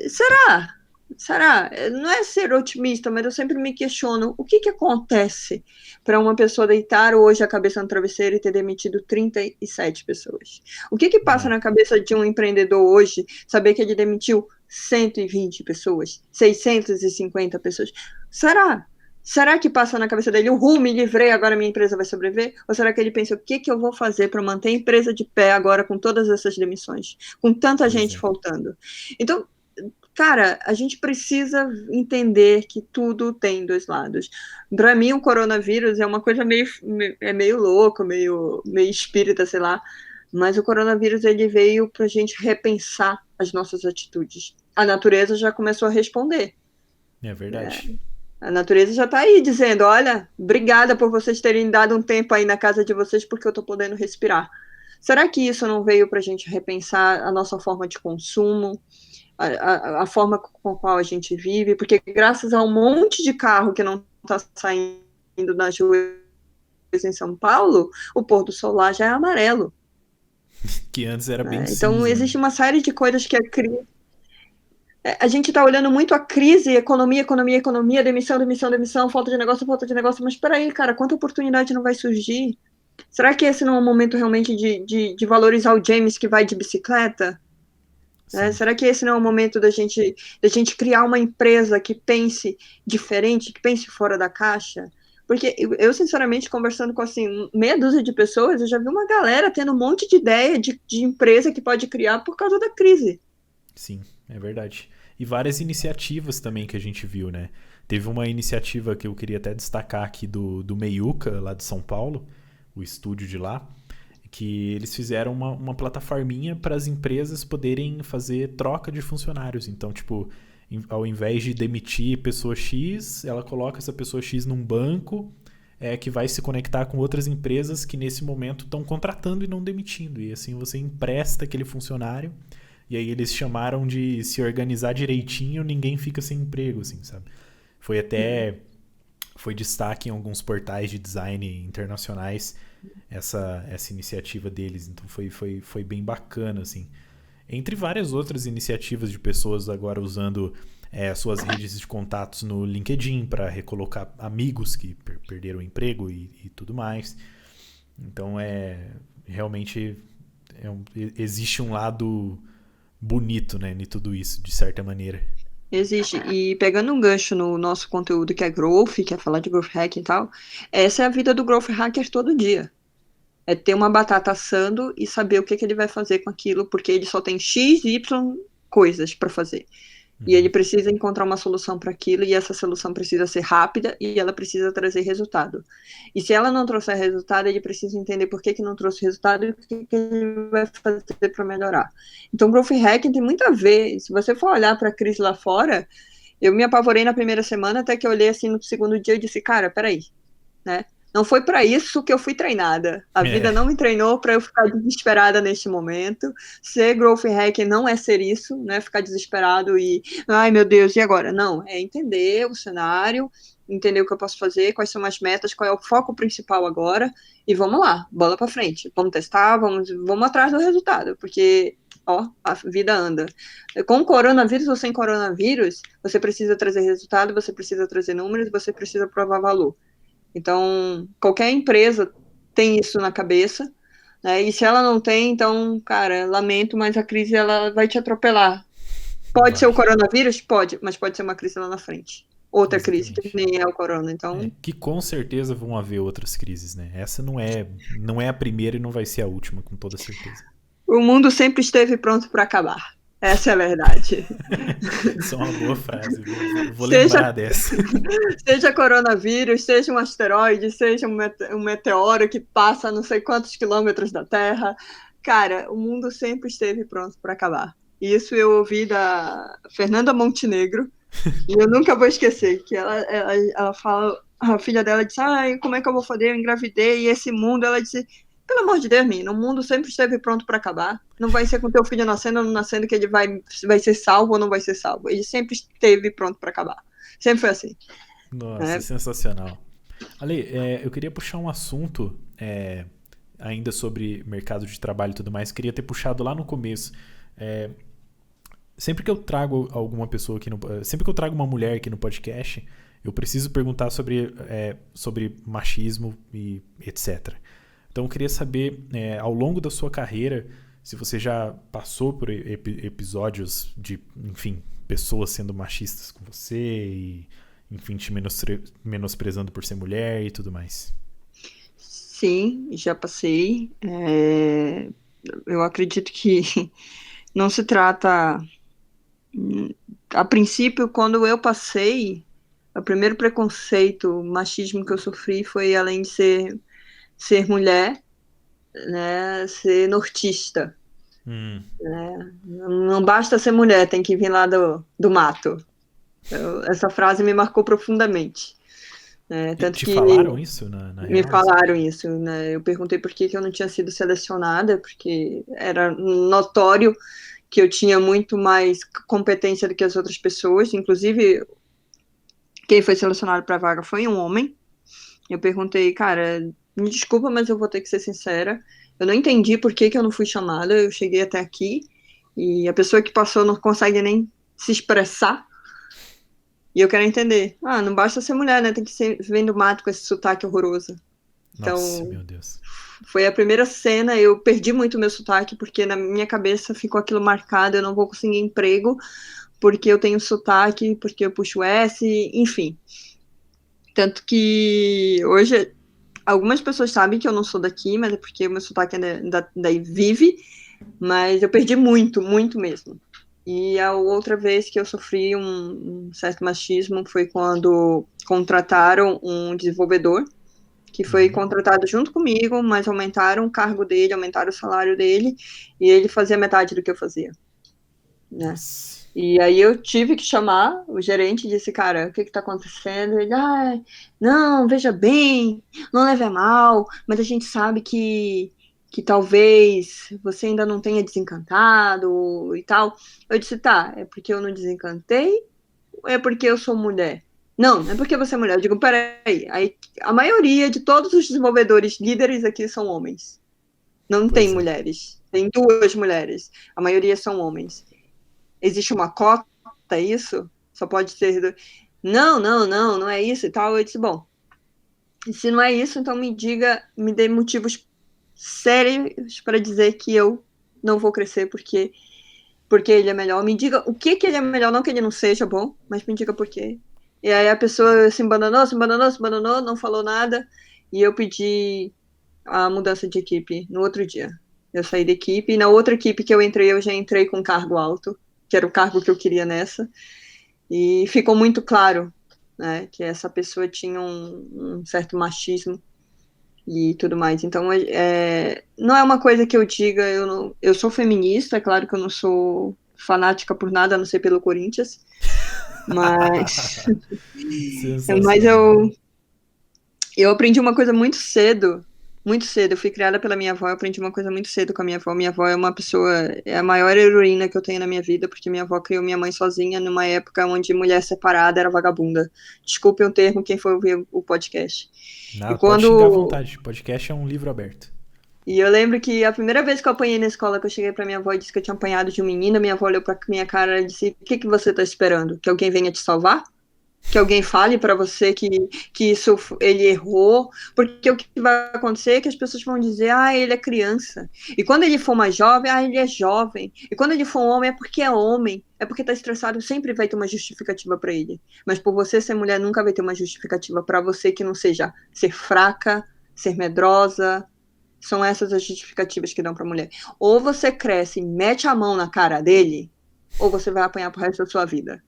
Speaker 2: Será? Será? Não é ser otimista, mas eu sempre me questiono o que acontece para uma pessoa deitar hoje a cabeça no travesseiro e ter demitido 37 pessoas? O que passa na cabeça de um empreendedor hoje saber que ele demitiu 120 pessoas, 650 pessoas? Será? Será que passa na cabeça dele, me livrei, agora minha empresa vai sobreviver? Ou será que ele pensa, o que eu vou fazer para manter a empresa de pé agora com todas essas demissões? Com tanta gente faltando? Então, cara, a gente precisa entender que tudo tem dois lados. Para mim, o coronavírus é uma coisa meio louca, meio espírita, sei lá. Mas o coronavírus, ele veio para a gente repensar as nossas atitudes. A natureza já começou a responder.
Speaker 1: É verdade.
Speaker 2: A natureza já está aí dizendo, olha, obrigada por vocês terem dado um tempo aí na casa de vocês, porque eu estou podendo respirar. Será que isso não veio para a gente repensar a nossa forma de consumo, a forma com a qual a gente vive? Porque graças a um monte de carro que não está saindo nas ruas em São Paulo, o pôr do sol lá já é amarelo.
Speaker 1: Que antes era bem cinza.
Speaker 2: Então, existe uma série de coisas que a gente está olhando muito a crise, economia, demissão, falta de negócio, mas espera aí, cara, quanta oportunidade não vai surgir? Será que esse não é o momento realmente de valorizar o James que vai de bicicleta? Será que esse não é o momento da gente criar uma empresa que pense diferente, que pense fora da caixa? Porque eu, sinceramente, conversando com assim, meia dúzia de pessoas, eu já vi uma galera tendo um monte de ideia de empresa que pode criar por causa da crise.
Speaker 1: Sim, é verdade. E várias iniciativas também que a gente viu, né? Teve uma iniciativa que eu queria até destacar aqui do Meiuca, lá de São Paulo, o estúdio de lá, que eles fizeram uma plataforminha para as empresas poderem fazer troca de funcionários. Então, tipo, ao invés de demitir pessoa X, ela coloca essa pessoa X num banco que vai se conectar com outras empresas que nesse momento estão contratando e não demitindo. E assim você empresta aquele funcionário. E aí eles chamaram de se organizar direitinho, ninguém fica sem emprego, assim, sabe? Foi destaque em alguns portais de design internacionais essa iniciativa deles. Então foi bem bacana, assim. Entre várias outras iniciativas de pessoas agora usando suas redes de contatos no LinkedIn para recolocar amigos que perderam o emprego e tudo mais. Então realmente existe um lado bonito, né, em tudo isso, de certa maneira.
Speaker 2: Existe. E pegando um gancho no nosso conteúdo que é growth, que é falar de growth hacking e tal, essa é a vida do growth hacker todo dia. É ter uma batata assando e saber o que ele vai fazer com aquilo, porque ele só tem X, Y coisas para fazer. E ele precisa encontrar uma solução para aquilo, e essa solução precisa ser rápida e ela precisa trazer resultado. E se ela não trouxer resultado, ele precisa entender por que não trouxe resultado e o que ele vai fazer para melhorar. Então, Growth Hacking tem muito a ver. Se você for olhar para a crise lá fora, eu me apavorei na primeira semana, até que eu olhei assim no segundo dia e disse, cara, peraí, né? Não foi para isso que eu fui treinada. A vida não me treinou para eu ficar desesperada neste momento. Ser growth hacker não é ser isso, não é ficar desesperado e, ai meu Deus, e agora? Não, é entender o cenário, entender o que eu posso fazer, quais são as metas, qual é o foco principal agora, e vamos lá, bola para frente. Vamos testar, vamos atrás do resultado, porque a vida anda. Com coronavírus ou sem coronavírus, você precisa trazer resultado, você precisa trazer números, você precisa provar valor. Então, qualquer empresa tem isso na cabeça, né? E se ela não tem, então, cara, lamento, mas a crise ela vai te atropelar. Pode ser o coronavírus? Pode, mas pode ser uma crise lá na frente. Outra crise, que nem é o corona, então...
Speaker 1: que com certeza vão haver outras crises, né? Essa não é a primeira e não vai ser a última, com toda certeza.
Speaker 2: O mundo sempre esteve pronto para acabar. Essa é a verdade.
Speaker 1: Isso é uma boa frase. Vou lembrar dessa.
Speaker 2: Seja coronavírus, seja um asteroide, seja um meteoro que passa a não sei quantos quilômetros da Terra. Cara, o mundo sempre esteve pronto para acabar. Isso eu ouvi da Fernanda Montenegro, e eu nunca vou esquecer, que ela fala, a filha dela disse, como é que eu vou fazer? Eu engravidei, e esse mundo, ela disse... Pelo amor de Deus, menino, o mundo sempre esteve pronto para acabar. Não vai ser com teu filho nascendo ou não nascendo que ele vai ser salvo ou não vai ser salvo. Ele sempre esteve pronto para acabar. Sempre foi assim.
Speaker 1: Nossa, sensacional. Ale, eu queria puxar um assunto ainda sobre mercado de trabalho e tudo mais. Queria ter puxado lá no começo. Sempre que eu trago alguma pessoa aqui sempre que eu trago uma mulher aqui no podcast, eu preciso perguntar sobre machismo e etc. Então eu queria saber, ao longo da sua carreira, se você já passou por episódios de, enfim, pessoas sendo machistas com você e, enfim, te menosprezando por ser mulher e tudo mais.
Speaker 2: Sim, já passei. Eu acredito que não se trata... A princípio, quando eu passei, o primeiro preconceito, machismo que eu sofri foi, além de ser mulher, né, ser nortista. Né? Não basta ser mulher, tem que vir lá do mato. Essa frase me marcou profundamente. Tanto
Speaker 1: te
Speaker 2: que
Speaker 1: falaram isso
Speaker 2: me falaram isso, né? Eu perguntei por que eu não tinha sido selecionada, porque era notório que eu tinha muito mais competência do que as outras pessoas. Inclusive, quem foi selecionado para a vaga foi um homem. Eu perguntei, cara, me desculpa, mas eu vou ter que ser sincera. Eu não entendi por que eu não fui chamada. Eu cheguei até aqui e a pessoa que passou não consegue nem se expressar. E eu quero entender. Não basta ser mulher, né? Tem que ser vendo mato com esse sotaque horroroso.
Speaker 1: Nossa,
Speaker 2: então,
Speaker 1: meu Deus.
Speaker 2: Foi a primeira cena, eu perdi muito o meu sotaque, porque na minha cabeça ficou aquilo marcado, eu não vou conseguir emprego, porque eu tenho sotaque, porque eu puxo S, enfim. Tanto que hoje algumas pessoas sabem que eu não sou daqui, mas é porque o meu sotaque daí vive, mas eu perdi muito, muito mesmo. E a outra vez que eu sofri um certo machismo foi quando contrataram um desenvolvedor, que foi contratado junto comigo, mas aumentaram o cargo dele, aumentaram o salário dele, e ele fazia metade do que eu fazia, né?
Speaker 1: Nossa.
Speaker 2: E aí eu tive que chamar o gerente e disse, cara, o que está acontecendo? Ele, não, veja bem, não leve a mal, mas a gente sabe que talvez você ainda não tenha desencantado e tal. Eu disse, tá, é porque eu não desencantei ou é porque eu sou mulher? Não, é porque você é mulher. Eu digo, peraí, aí, a maioria de todos os desenvolvedores líderes aqui são homens. Não tem
Speaker 1: Pois é.
Speaker 2: mulheres. Tem 2 mulheres. A maioria são homens. Existe uma cota, isso? Só pode ser... Não é isso e tal. Eu disse, bom, se não é isso, então me dê motivos sérios para dizer que eu não vou crescer porque ele é melhor. Me diga o que ele é melhor, não que ele não seja bom, mas me diga por quê. E aí a pessoa se embananou, não falou nada, e eu pedi a mudança de equipe no outro dia. Eu saí da equipe, e na outra equipe que eu já entrei com cargo alto, que era o cargo que eu queria nessa, e ficou muito claro, né, que essa pessoa tinha um certo machismo e tudo mais. Então, não é uma coisa que eu diga, eu sou feminista, é claro que eu não sou fanática por nada, a não ser pelo Corinthians, mas, mas
Speaker 1: Sensacional.
Speaker 2: eu aprendi uma coisa muito cedo, muito cedo. Eu fui criada pela minha avó, eu aprendi uma coisa muito cedo com a minha avó. Minha avó é uma pessoa, é a maior heroína que eu tenho na minha vida, porque minha avó criou minha mãe sozinha numa época onde mulher separada era vagabunda. Desculpe o termo, quem for ouvir o podcast. E
Speaker 1: Não, pode xingar à
Speaker 2: quando
Speaker 1: vontade. Podcast é um livro aberto.
Speaker 2: E eu lembro que a primeira vez que eu apanhei na escola, que eu cheguei pra minha avó e disse que eu tinha apanhado de um menino, minha avó olhou pra minha cara e disse: O que você tá esperando? Que alguém venha te salvar? Que alguém fale pra você que isso ele errou? Porque o que vai acontecer é que as pessoas vão dizer: ele é criança. E quando ele for mais jovem, ele é jovem. E quando ele for homem, é porque é homem. É porque tá estressado, sempre vai ter uma justificativa pra ele. Mas por você ser mulher, nunca vai ter uma justificativa pra você que não seja ser fraca, ser medrosa. São essas as justificativas que dão pra mulher. Ou você cresce e mete a mão na cara dele, ou você vai apanhar pro resto da sua vida.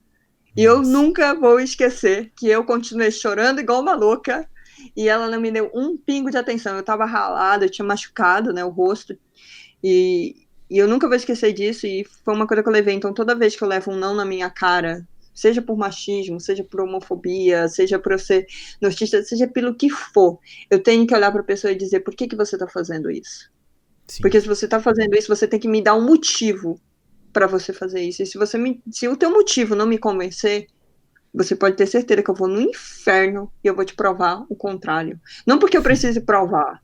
Speaker 2: E eu
Speaker 1: Nossa.
Speaker 2: nunca vou esquecer que eu continuei chorando igual uma louca e ela não me deu um pingo de atenção. Eu tava ralada, eu tinha machucado, né, o rosto. E eu nunca vou esquecer disso e foi uma coisa que eu levei. Então, toda vez que eu levo um não na minha cara, seja por machismo, seja por homofobia, seja por eu ser notícia, seja pelo que for, eu tenho que olhar para a pessoa e dizer: por que você está fazendo isso?
Speaker 1: Sim.
Speaker 2: Porque se você está fazendo isso, você tem que me dar um motivo para você fazer isso. E se o teu motivo não me convencer, você pode ter certeza que eu vou no inferno e eu vou te provar o contrário. Não porque eu precise provar,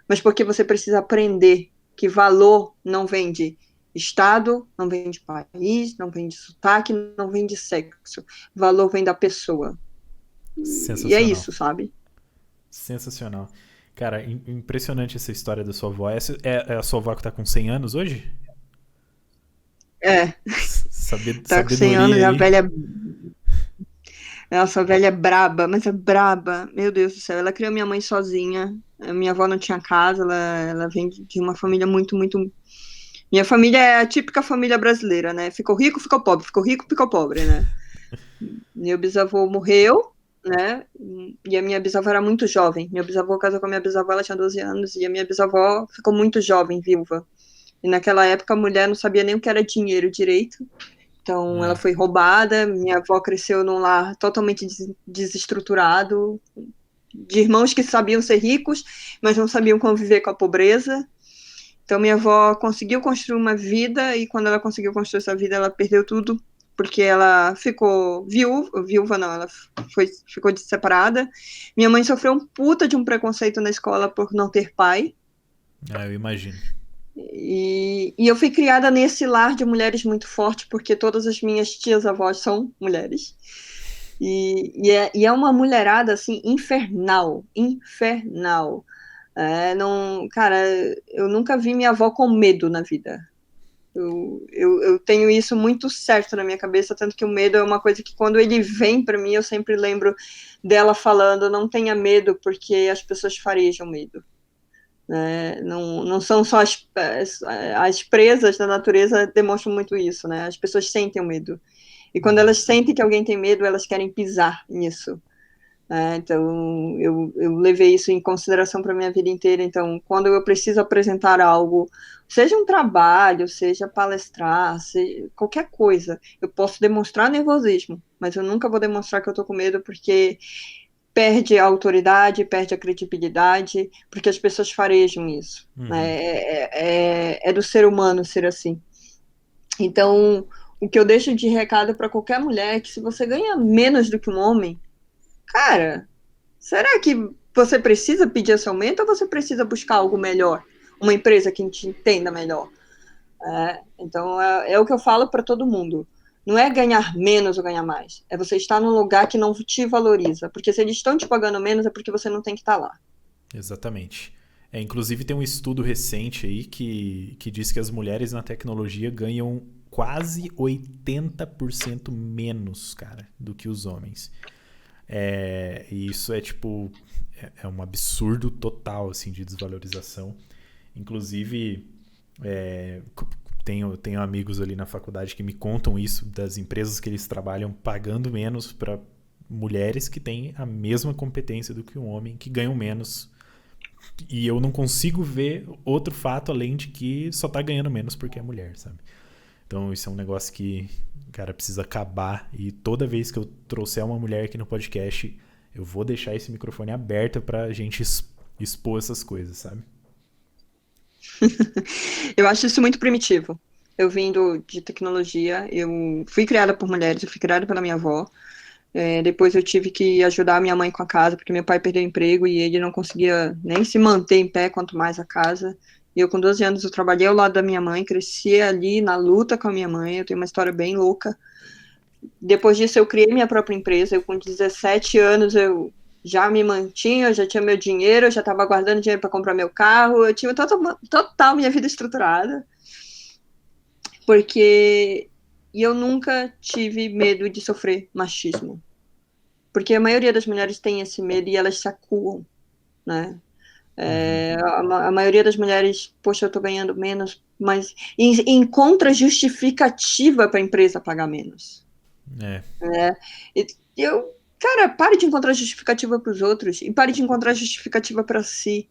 Speaker 2: mas porque você precisa aprender que valor não vem de estado, não vem de país, não vem de sotaque, não vem de sexo. Valor vem da pessoa. E é
Speaker 1: Sensacional.
Speaker 2: isso, sabe?
Speaker 1: Sensacional. Cara, impressionante essa história da sua avó. Essa é a sua avó que tá com 100 anos hoje?
Speaker 2: É, tá com 100
Speaker 1: Sabedoria
Speaker 2: anos, a
Speaker 1: aí.
Speaker 2: velha. Nossa, a velha é braba, mas é braba. Meu Deus do céu, ela criou minha mãe sozinha. A minha avó não tinha casa, ela vem de uma família muito, muito. Minha família é a típica família brasileira, né? Ficou rico, ficou pobre, ficou rico, ficou pobre, né? Meu bisavô morreu, né? E a minha bisavó era muito jovem. Meu bisavô casou com a minha bisavó, ela tinha 12 anos, e a minha bisavó ficou muito jovem, viúva. E naquela época a mulher não sabia nem o que era dinheiro direito. Então ela
Speaker 1: É.
Speaker 2: foi roubada, minha avó cresceu num lar totalmente desestruturado, de irmãos que sabiam ser ricos, mas não sabiam conviver com a pobreza. Então minha avó conseguiu construir uma vida e quando ela conseguiu construir essa vida, ela perdeu tudo, porque ela ficou viúva não, ela ficou separada. Minha mãe sofreu um puta de um preconceito na escola por não ter pai.
Speaker 1: Eu imagino.
Speaker 2: E eu fui criada nesse lar de mulheres muito forte, porque todas as minhas tias-avós são mulheres. E é uma mulherada, assim, infernal, infernal. Não, cara, eu nunca vi minha avó com medo na vida. Eu tenho isso muito certo na minha cabeça, tanto que o medo é uma coisa que quando ele vem para mim, eu sempre lembro dela falando: não tenha medo, porque as pessoas farejam medo. né? Não são só as presas da natureza demonstram muito isso, né? As pessoas sentem o medo. E quando elas sentem que alguém tem medo, elas querem pisar nisso. Então, eu levei isso em consideração para a minha vida inteira. Então, quando eu preciso apresentar algo, seja um trabalho, seja palestrar, seja qualquer coisa, eu posso demonstrar nervosismo, mas eu nunca vou demonstrar que eu estou com medo, porque perde a autoridade, perde a credibilidade, porque as pessoas farejam isso. Né? É do ser humano ser assim. Então, o que eu deixo de recado para qualquer mulher é que se você ganha menos do que um homem, cara, será que você precisa pedir esse aumento ou você precisa buscar algo melhor? Uma empresa que te entenda melhor? Então, é o que eu falo para todo mundo. Não é ganhar menos ou ganhar mais. É você estar num lugar que não te valoriza. Porque se eles estão te pagando menos, é porque você não tem que estar lá.
Speaker 1: Exatamente. Inclusive tem um estudo recente aí que diz que as mulheres na tecnologia ganham quase 80% menos, cara, do que os homens. E isso é tipo... É um absurdo total, assim, de desvalorização. Inclusive, tenho amigos ali na faculdade que me contam isso, das empresas que eles trabalham pagando menos para mulheres que têm a mesma competência do que um homem, que ganham menos. E eu não consigo ver outro fato além de que só tá ganhando menos porque é mulher, sabe? Então isso é um negócio que, cara, precisa acabar. E toda vez que eu trouxer uma mulher aqui no podcast, eu vou deixar esse microfone aberto pra gente expor essas coisas, sabe?
Speaker 2: Eu acho isso muito primitivo. Eu vindo de tecnologia, eu fui criada por mulheres, eu fui criada pela minha avó. Depois eu tive que ajudar a minha mãe com a casa, porque meu pai perdeu o emprego e ele não conseguia nem se manter em pé, quanto mais a casa. E eu, com 12 anos, eu trabalhei ao lado da minha mãe, cresci ali na luta com a minha mãe, eu tenho uma história bem louca. Depois disso, eu criei minha própria empresa, eu com 17 anos, eu já me mantinha, eu já tinha meu dinheiro, eu já estava guardando dinheiro para comprar meu carro, eu tinha total minha vida estruturada, porque eu nunca tive medo de sofrer machismo. Porque a maioria das mulheres tem esse medo e elas se acuam, né? A maioria das mulheres, poxa, eu tô ganhando menos, mas encontra justificativa para a empresa pagar menos. Cara, pare de encontrar justificativa para os outros e pare de encontrar justificativa para si,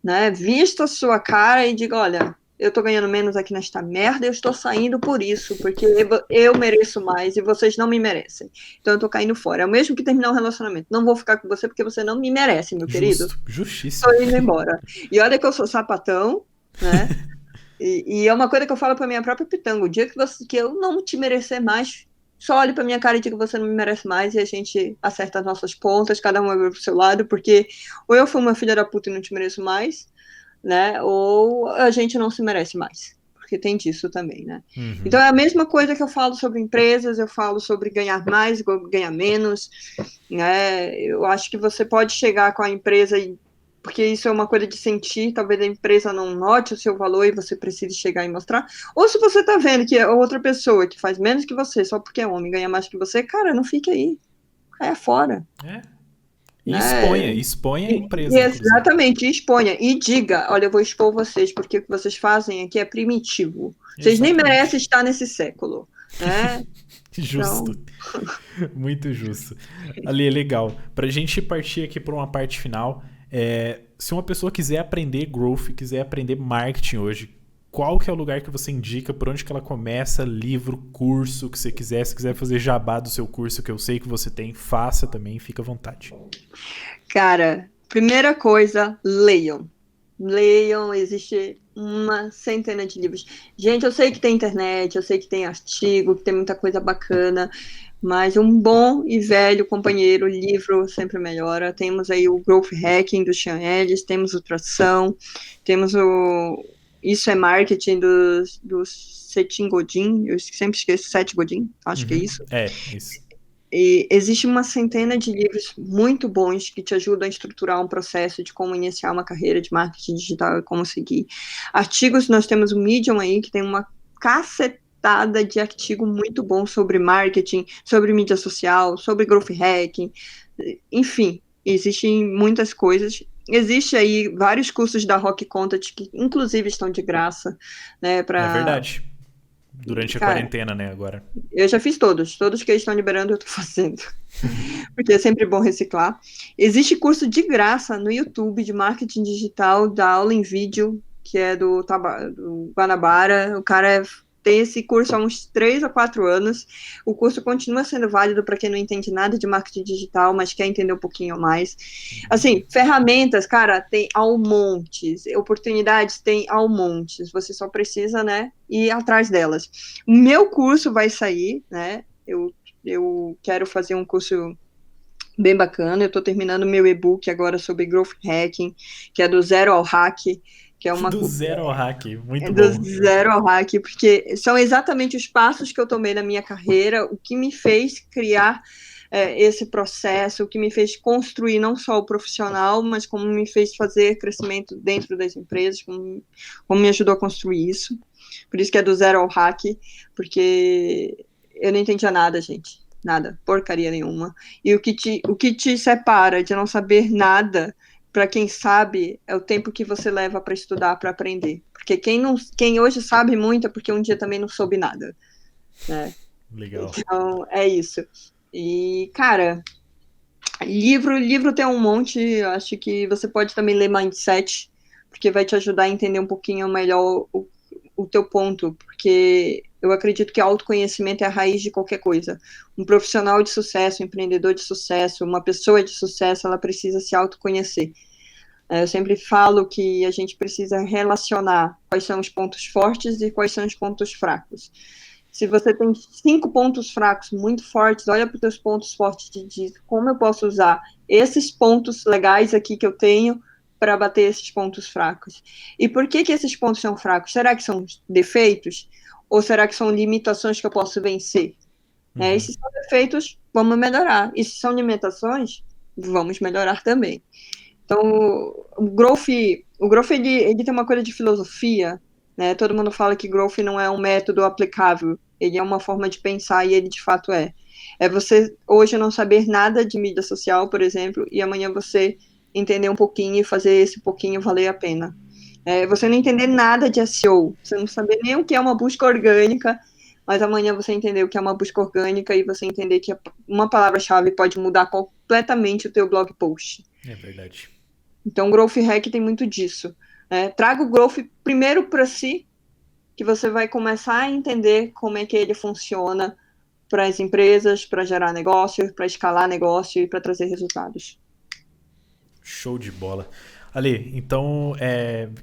Speaker 2: né? Vista a sua cara e diga, olha, eu tô ganhando menos aqui nesta merda, eu estou saindo por isso, porque eu mereço mais e vocês não me merecem. Então eu tô caindo fora. É o mesmo que terminar um relacionamento. Não vou ficar com você porque você não me merece, meu querido.
Speaker 1: Justíssimo.
Speaker 2: Tô indo embora. E olha que eu sou sapatão, né? E é uma coisa que eu falo pra minha própria pitanga. O dia que eu não te merecer mais, só olhe pra minha cara e diga que você não me merece mais e a gente acerta as nossas pontas, cada um vai pro seu lado, porque ou eu fui uma filha da puta e não te mereço mais, né? Ou a gente não se merece mais, porque tem disso também, né? Então é a mesma coisa que eu falo sobre empresas, eu falo sobre ganhar mais, ganhar menos, né? Eu acho que você pode chegar com a empresa porque isso é uma coisa de sentir, talvez a empresa não note o seu valor e você precise chegar e mostrar, ou se você tá vendo que é outra pessoa que faz menos que você, só porque é homem, ganha mais que você, cara, não fique aí, caia fora.
Speaker 1: E exponha a empresa,
Speaker 2: Exatamente, exponha e diga, olha, eu vou expor vocês, porque o que vocês fazem aqui é primitivo. Vocês nem merecem estar nesse século, né?
Speaker 1: Justo. Então... Muito justo. Ali é legal. Pra gente partir aqui para uma parte final, se uma pessoa quiser aprender growth, quiser aprender marketing hoje, qual que é o lugar que você indica, por onde que ela começa, livro, curso, que você quiser, se quiser fazer jabá do seu curso, que eu sei que você tem, faça também, fica à vontade.
Speaker 2: Cara, primeira coisa, leiam. Leiam, existe uma centena de livros. Gente, eu sei que tem internet, eu sei que tem artigo, que tem muita coisa bacana, mas um bom e velho companheiro, livro sempre melhora. Temos aí o Growth Hacking do Sean Ellis, temos o Tração, temos o Isso é Marketing do Seth Godin, eu sempre esqueço, Seth Godin, acho que é isso.
Speaker 1: Isso.
Speaker 2: E existe uma centena de livros muito bons que te ajudam a estruturar um processo de como iniciar uma carreira de marketing digital e como seguir. Artigos, nós temos o Medium aí, que tem uma cacetada de artigo muito bom sobre marketing, sobre mídia social, sobre growth hacking, enfim, existem muitas coisas. existe aí vários cursos da Rock Content que, inclusive, estão de graça, né?
Speaker 1: É verdade. Durante a
Speaker 2: Cara,
Speaker 1: quarentena, né, agora.
Speaker 2: eu já fiz todos que eles estão liberando eu tô fazendo, porque é sempre bom reciclar. Existe curso de graça no YouTube de marketing digital, da aula em vídeo, que é do Guanabara. O cara tem esse curso há uns 3 a 4 anos. O curso continua sendo válido para quem não entende nada de marketing digital, mas quer entender um pouquinho mais. Assim, ferramentas, cara, tem ao montes, oportunidades tem ao montes. Você só precisa, né, ir atrás delas. O meu curso vai sair, né? Eu quero fazer um curso bem bacana. Eu estou terminando meu e-book agora sobre growth hacking, que é do zero ao hack, que é
Speaker 1: Do zero ao hack, muito
Speaker 2: do
Speaker 1: bom.
Speaker 2: zero ao hack, porque são exatamente os passos que eu tomei na minha carreira, o que me fez criar esse processo, o que me fez construir não só o profissional, mas como me fez fazer crescimento dentro das empresas, como me ajudou a construir isso. Por isso que é do zero ao hack, porque eu não entendia nada, gente. Nada, porcaria nenhuma. E o que te separa de não saber nada, para quem sabe, é o tempo que você leva para estudar, para aprender. Porque quem hoje sabe muito é porque um dia também não soube nada, né?
Speaker 1: Legal.
Speaker 2: Então, é isso. E, cara, livro tem um monte. Acho que você pode também ler Mindset, porque vai te ajudar a entender um pouquinho melhor o teu ponto, porque eu acredito que autoconhecimento é a raiz de qualquer coisa. Um profissional de sucesso, um empreendedor de sucesso, uma pessoa de sucesso, ela precisa se autoconhecer. Eu sempre falo que a gente precisa relacionar quais são os pontos fortes e quais são os pontos fracos. Se você tem 5 pontos fracos muito fortes, olha para os teus pontos fortes e diz como eu posso usar esses pontos legais aqui que eu tenho para bater esses pontos fracos. E por que esses pontos são fracos? Será que são defeitos? Ou será que são limitações que eu posso vencer? E se são defeitos, vamos melhorar. E se são limitações, vamos melhorar também. Então, o growth ele tem uma coisa de filosofia, né? Todo mundo fala que growth não é um método aplicável, ele é uma forma de pensar e ele de fato é. É você hoje não saber nada de mídia social, por exemplo, e amanhã você entender um pouquinho e fazer esse pouquinho valer a pena. Você não entender nada de SEO, você não saber nem o que é uma busca orgânica, mas amanhã você entender o que é uma busca orgânica e você entender que uma palavra-chave pode mudar completamente o teu blog post.
Speaker 1: É verdade.
Speaker 2: Então, o Growth Hack tem muito disso. Traga o Growth primeiro para si, que você vai começar a entender como é que ele funciona para as empresas, para gerar negócio, para escalar negócio e para trazer resultados.
Speaker 1: Show de bola. Ale, então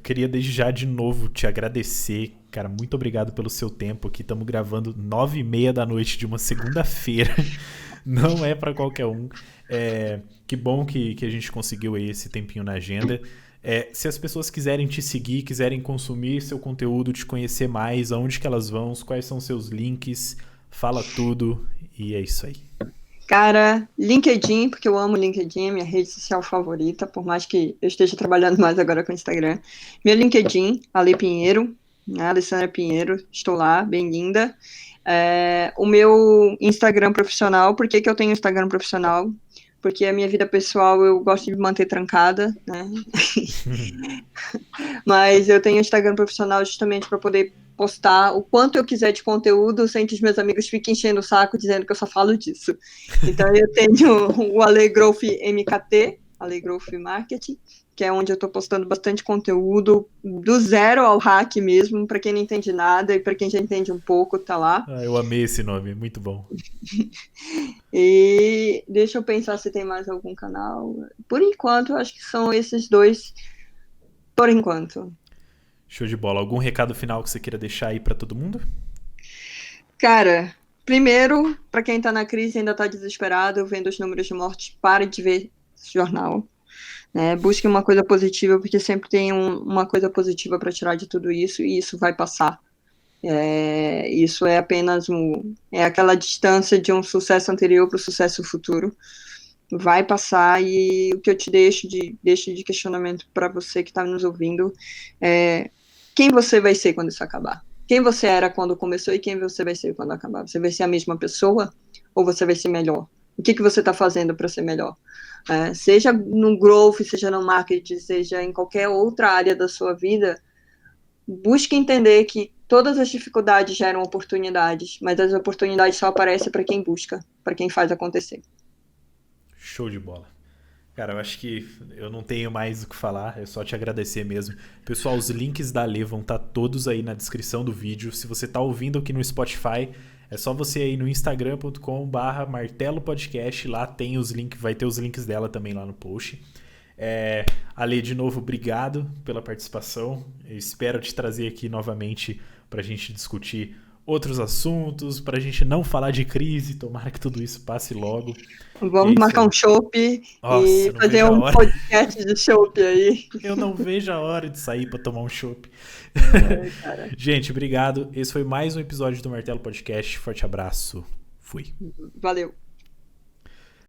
Speaker 1: queria desde já de novo te agradecer, cara, muito obrigado pelo seu tempo aqui. Estamos gravando 9h30 da noite de uma segunda-feira. Não é para qualquer um. Que bom que a gente conseguiu aí esse tempinho na agenda. Se as pessoas quiserem te seguir, quiserem consumir seu conteúdo, te conhecer mais, aonde que elas vão, quais são seus links, fala tudo e é isso aí.
Speaker 2: Cara, LinkedIn, porque eu amo LinkedIn, é minha rede social favorita, por mais que eu esteja trabalhando mais agora com o Instagram. Meu LinkedIn, Ale Pinheiro, né, Alessandra Pinheiro, estou lá, bem linda. O meu Instagram profissional, por que eu tenho Instagram profissional? Porque a minha vida pessoal eu gosto de manter trancada, né? Mas eu tenho Instagram profissional justamente para poder postar o quanto eu quiser de conteúdo sem que os meus amigos fiquem enchendo o saco dizendo que eu só falo disso. Então eu tenho o Ale Growth MKT, Ale Growth Marketing, que é onde eu estou postando bastante conteúdo do zero ao hack mesmo, para quem não entende nada e para quem já entende um pouco, tá lá.
Speaker 1: Eu amei esse nome, muito bom.
Speaker 2: E deixa eu pensar se tem mais algum canal. Por enquanto, eu acho que são esses dois, por enquanto.
Speaker 1: Show de bola. Algum recado final que você queira deixar aí para todo mundo?
Speaker 2: Cara, primeiro, para quem tá na crise e ainda tá desesperado, vendo os números de mortes, pare de ver esse jornal. Busque uma coisa positiva, porque sempre tem uma coisa positiva para tirar de tudo isso, e isso vai passar. Isso é apenas aquela distância de um sucesso anterior para o sucesso futuro. Vai passar, e o que eu te deixo de questionamento para você que está nos ouvindo é quem você vai ser quando isso acabar? Quem você era quando começou e quem você vai ser quando acabar? Você vai ser a mesma pessoa ou você vai ser melhor? O que você está fazendo para ser melhor? Seja no growth, seja no marketing, seja em qualquer outra área da sua vida, busque entender que todas as dificuldades geram oportunidades, mas as oportunidades só aparecem para quem busca, para quem faz acontecer.
Speaker 1: Show de bola. Cara, eu acho que eu não tenho mais o que falar, é só te agradecer mesmo. Pessoal, os links da Lê vão estar todos aí na descrição do vídeo. Se você está ouvindo aqui no Spotify, é só você ir no instagram.com/martelopodcast, lá tem os links, vai ter os links dela também lá no post. Ale, de novo, obrigado pela participação. Eu espero te trazer aqui novamente para a gente discutir outros assuntos, para a gente não falar de crise, tomara que tudo isso passe logo.
Speaker 2: Vamos marcar um chopp e fazer um podcast de chopp aí.
Speaker 1: Eu não vejo a hora de sair para tomar um chopp. Gente, obrigado. Esse foi mais um episódio do Martelo Podcast. Forte abraço. Fui.
Speaker 2: Valeu.